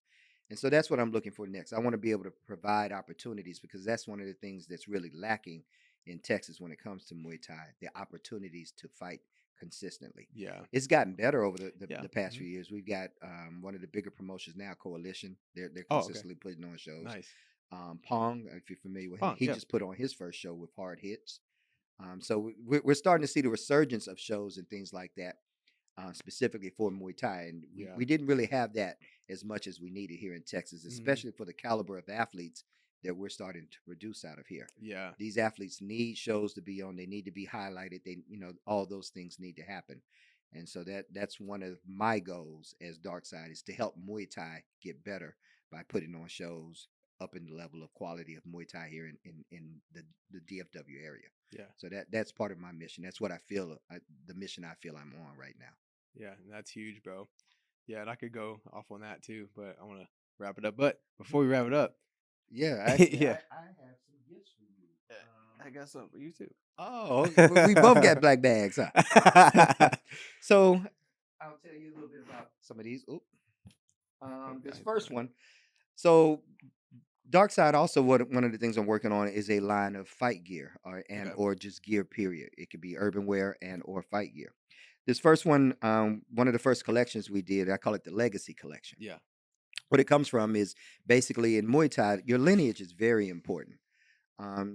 And so that's what I'm looking for next. I want to be able to provide opportunities because that's one of the things that's really lacking in Texas when it comes to Muay Thai, the opportunities to fight consistently. Yeah. It's gotten better over Yeah. the past Hmm. few years. We've got one of the bigger promotions now, Coalition. They're Oh, okay. consistently putting on shows. Nice. Pong, if you're familiar with him, Punk. he Yeah. just put on his first show with Hard Hits. So we're starting to see the resurgence of shows and things like that. specifically for Muay Thai, and Yeah. we didn't really have that as much as we needed here in Texas, Mhm. especially for the caliber of athletes that we're starting to produce out of here. Yeah. These athletes need shows to be on. They need to be highlighted. They, all those things need to happen. And so that's one of my goals as Dark Side is to help Muay Thai get better by putting on shows up in the level of quality of Muay Thai here in the DFW area. Yeah. So that's part of my mission. That's what I feel the mission I feel I'm on right now. Yeah. And that's huge, bro. Yeah, and I could go off on that too, but I want to wrap it up. But before we wrap it up, Yeah, actually, yeah, I have some gifts for you. I got something for you too. Oh, we both got black bags, huh? So I'll tell you a little bit about some of these. Oop. This first one. So Dark Side also one of the things I'm working on is a line of fight gear Okay. or just gear period. It could be urban wear and or fight gear. This first one, one of the first collections we did, I call it the Legacy Collection. Yeah. What it comes from is basically in Muay Thai, your lineage is very important.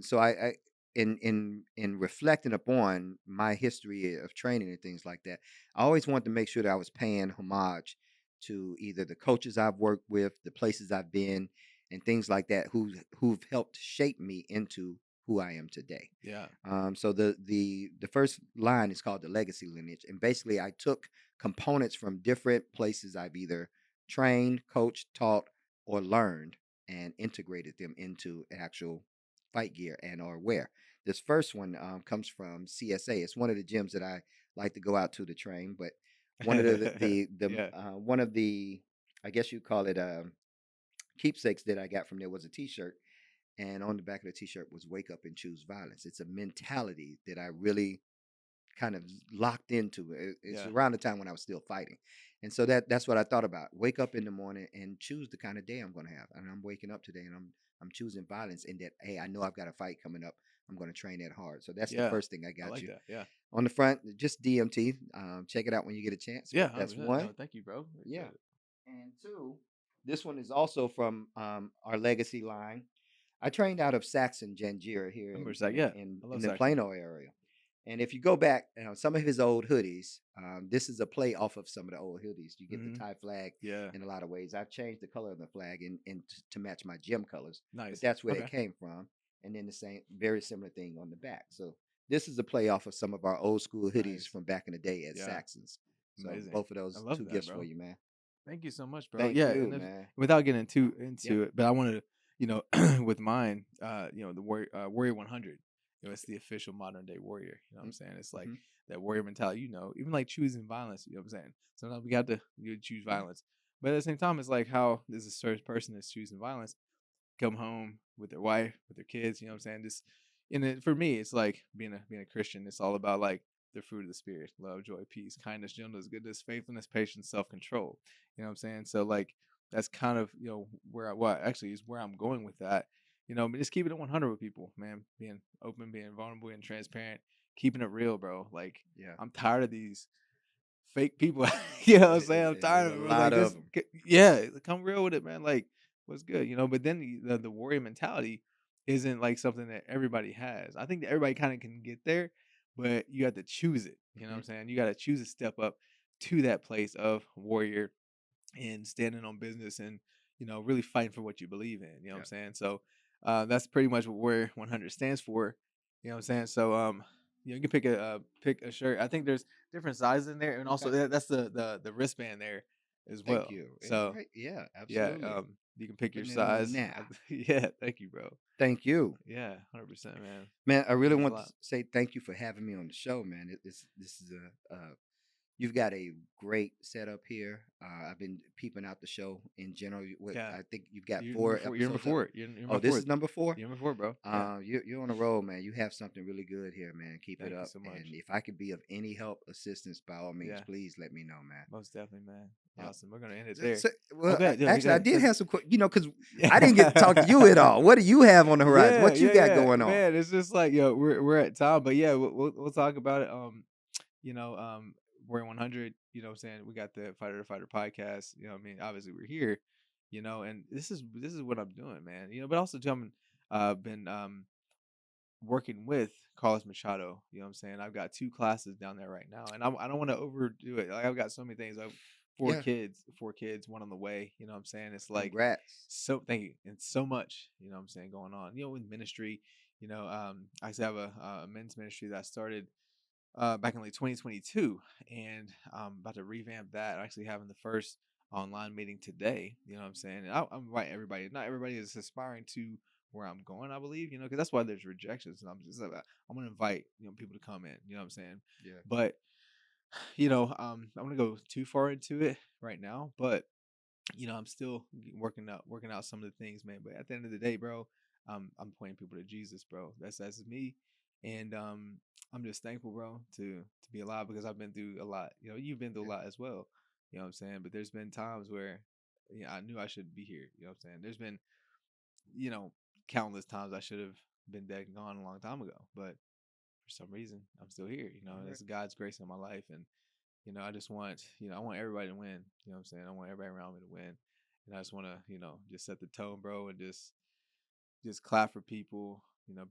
So I in reflecting upon my history of training and things like that, I always wanted to make sure that I was paying homage to either the coaches I've worked with, the places I've been, and things like that who've helped shape me into who I am today. Yeah. So the first line is called the legacy lineage, and basically I took components from different places I've either trained, coached, taught, or learned, and integrated them into actual fight gear and or wear. This first one comes from CSA. It's one of the gyms that I like to go out to train. But one of Yeah. one of the I guess you call it keepsakes that I got from there was a T-shirt, and on the back of the T-shirt was "Wake up and choose violence." It's a mentality that I really kind of locked into. It's Yeah. around the time when I was still fighting, and so that's what I thought about. Wake up in the morning and choose the kind of day I'm going to have. And I'm waking up today, and I'm choosing violence. In that, hey, I know I've got a fight coming up. I'm going to train that hard. So that's the Yeah. first thing I I got like you that. Yeah. on the front. Just DMT. Check it out when you get a chance. Yeah. But that's 100%. one. No, thank you, bro. Yeah, Appreciate it. and two. This one is also from our legacy line. I trained out of Saxon Janjira here I remember Sax. Yeah. I in love the Saxon. Plano area. And if you go back, some of his old hoodies, this is a play off of some of the old hoodies. You get the Hmm. Thai flag Yeah. in a lot of ways. I've changed the color of the flag to match my gym colors, but Nice. that's where Okay. it came from. And then the same, very similar thing on the back. So this is a play off of some of our old school hoodies Nice. from back in the day at Yeah. Saxons. So Amazing. both of I those love two that, gifts for bro. you, man. Thank you so much, bro. Thank Yeah, you, and man. without getting too Yep. into it, but I wanted to, with mine, the Warrior 100. It's the official modern day warrior. You know what I'm saying? It's like Mm-hmm. that warrior mentality. Even like choosing violence. You know what I'm saying? Sometimes we got to choose Yeah. violence, but at the same time, it's like how there's a certain person that's choosing violence come home with their wife, with their kids. You know what I'm saying? Just and for me, it's like being a Christian. It's all about like the fruit of the spirit: love, joy, peace, kindness, gentleness, goodness, faithfulness, patience, self control. You know what I'm saying? So like that's kind of where actually is where I'm going with that. But just keeping it 100 with people, man. Being open, being vulnerable, and transparent, keeping it real, bro. Like Yeah. I'm tired of these fake people. You know what I'm saying? I'm There's tired a of it, bro. lot Like of this, them. yeah, come real with it, man. Like, what's good, But then the warrior mentality isn't like something that everybody has. I think that everybody kind of can get there, but you have to choose it. You know what Hmm. I'm saying? You got to choose to step up to that place of warrior and standing on business and really fighting for what you believe in. You know what I'm Yeah. saying? So that's pretty much what Warrior 100 stands for. You know what I'm saying? So you can pick a shirt. I think there's different sizes in there, and also Okay. that's the wristband there as Thank well. you. Yeah, So right. Yeah, yeah, absolutely. you can pick your Putting it on size. now. Yeah, thank you, bro. Thank you. Yeah, 100%, man. Man, I really Means a want to lot. say thank you for having me on the show, man. This is you've got a great setup here. I've been peeping out the show in general. What Yeah, I think you've got you're number four four. You're number episodes up. four. You're Oh, my this fourth. is number four. You're number four, bro. Yeah, You're on a roll, man. You have something really good here, man. Keep it thank you up. so And much. if I could be of any help, assistance, by all means, Yeah. please let me know, man. Most definitely, man. Yep. Awesome. We're gonna end it So, there. so- well, Okay, okay, actually, go I ahead. did 'Cause have some, because I didn't get to talk to yeah, you at all. What do you have on the horizon? yeah, What you yeah, got yeah, going on? man. It's just like we're at time, but yeah, we'll talk about it. You know, we're in 100. You know, what I'm saying we got the Fighter to Fighter podcast. You know, what I mean, obviously we're here. And this is what I'm doing, man. But also too, I'm been working with Carlos Machado. You know what I'm saying? I've got 2 classes down there right now, and I don't want to overdo it. Like I've got so many things. I've Yeah. 4 kids, one on the way. You know what I'm saying? It's like Congrats. so thank you, and so much. You know what I'm saying going on. You know, with ministry. I actually have a men's ministry that I started back in like 2022, and I'm about to revamp that. I'm actually having the first online meeting today. You know what I'm saying? And I'm inviting everybody. Not everybody is aspiring to where I'm going, I believe. Because that's why there's rejections. And I'm gonna invite people to come in. You know what I'm saying? Yeah. But I'm gonna go too far into it right now, but I'm still working out some of the things, man. But at the end of the day, bro, I'm pointing people to Jesus, bro. That's me, and I'm just thankful, bro, to be alive because I've been through a lot. You've been through a Yeah. lot as well. You know what I'm saying? But there's been times where I knew I should be here. You know what I'm saying? There's been you know countless times I should have been dead and gone a long time ago, but for some reason I'm still here. All And right. it's God's grace in my life, and I just want, I want everybody to win. You know what I'm saying? I want everybody around me to win. And I just want to, just set the tone, bro, and just clap for people,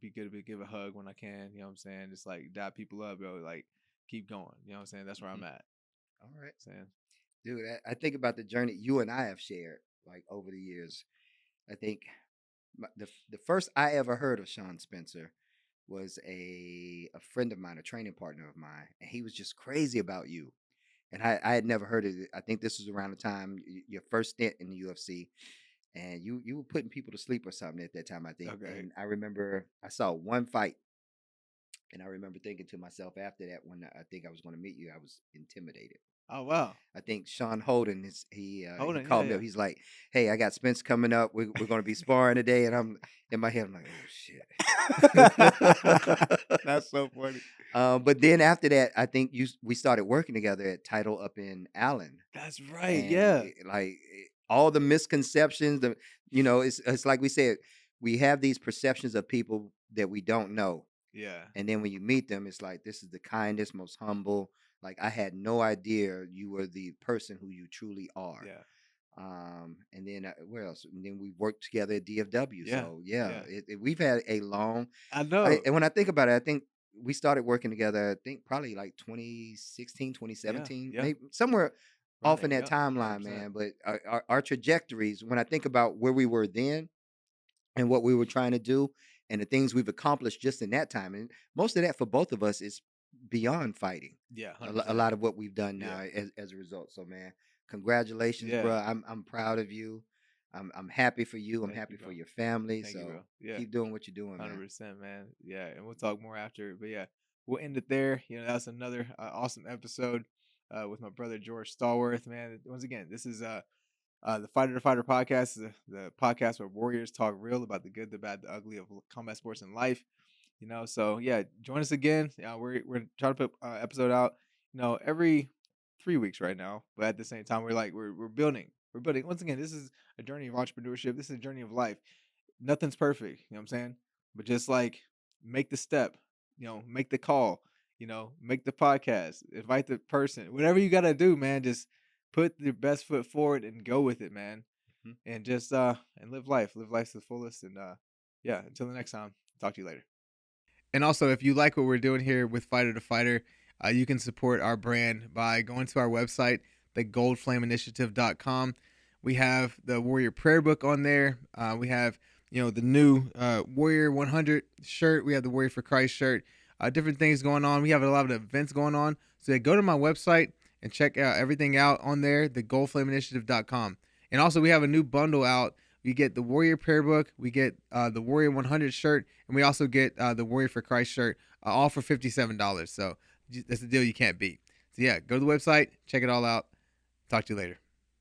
be good, give a hug when I can, you know what I'm saying? Just like dap people up, bro, like keep going. You know what I'm saying? That's where I'm Mhm. at. All right. Saying, Dude, I think about the journey you and I have shared like over the years. I think the first I ever heard of Sean Spencer was a friend of mine, a training partner of mine, and he was just crazy about you. And I had never heard of it. I think this was around the time your first stint in the UFC, and you were putting people to sleep or something at that time, I think. okay. And I remember I saw one fight, and I remember thinking to myself after that, when I think I was going to meet you, I was intimidated. Oh wow. I think Sean Holden he Hold on, yeah, called me up. yeah. He's like, "Hey, I got Spence coming up. We're going to be sparring today." And I'm in my head, I'm like, "Oh shit." That's so funny. But then after that, I think we started working together at Title up in Allen, That's right. and Yeah. all the misconceptions, it's like we said, we have these perceptions of people that we don't know, Yeah. and then when you meet them, it's like this is the kindest, most humble. Like I had no idea you were the person who you truly are. Yeah. And then where else? And then we worked together at DFW. Yeah. So yeah, Yeah. we've had a long. I know. And when I think about it, I think we started working together. I think probably like 2016, Yeah. 2017, Yeah. maybe somewhere Around off in it. that Yep. timeline, 100%. man. But our trajectories, when I think about where we were then and what we were trying to do and the things we've accomplished just in that time. And most of that for both of us is beyond fighting. Yeah. A 100%. lot of what we've done now Yeah. as a result. So man, congratulations, bro. Yeah. I'm proud of you. I'm happy for you. I'm Thank you, happy for bro. your family. Thank you, bro. So Yeah. keep doing what you're doing, man. 100%, man. Yeah, and we'll talk more after. But yeah, we'll end it there. That's another awesome episode with my brother George Stallworth, man. Once again, this is the Fighter to Fighter podcast, the podcast where warriors talk real about the good, the bad, the ugly of combat sports and life. So yeah, join us again. We're trying to put episode out, every 3 weeks right now. But at the same time, we're building. We're building. Once again, this is a journey of entrepreneurship. This is a journey of life. Nothing's perfect. You know what I'm saying? But just like make the step, make the call, make the podcast, invite the person, whatever you got to do, man. Just put your best foot forward and go with it, man. Mhm. And just and live life to the fullest. And yeah, until the next time, talk to you later. And also, if you like what we're doing here with Fighter to Fighter, you can support our brand by going to our website, thegoldflameinitiative.com. We have the Warrior Prayer Book on there. We have, the new Warrior 100 shirt. We have the Warrior for Christ shirt. Different things going on. We have a lot of events going on. So yeah, go to my website and check out everything out on there, thegoldflameinitiative.com. And also, we have a new bundle out. We get the Warrior Prayer Book, we get the Warrior 100 shirt, and we also get the Warrior for Christ shirt, all for $57. So that's a deal you can't beat. So yeah, go to the website, check it all out. Talk to you later.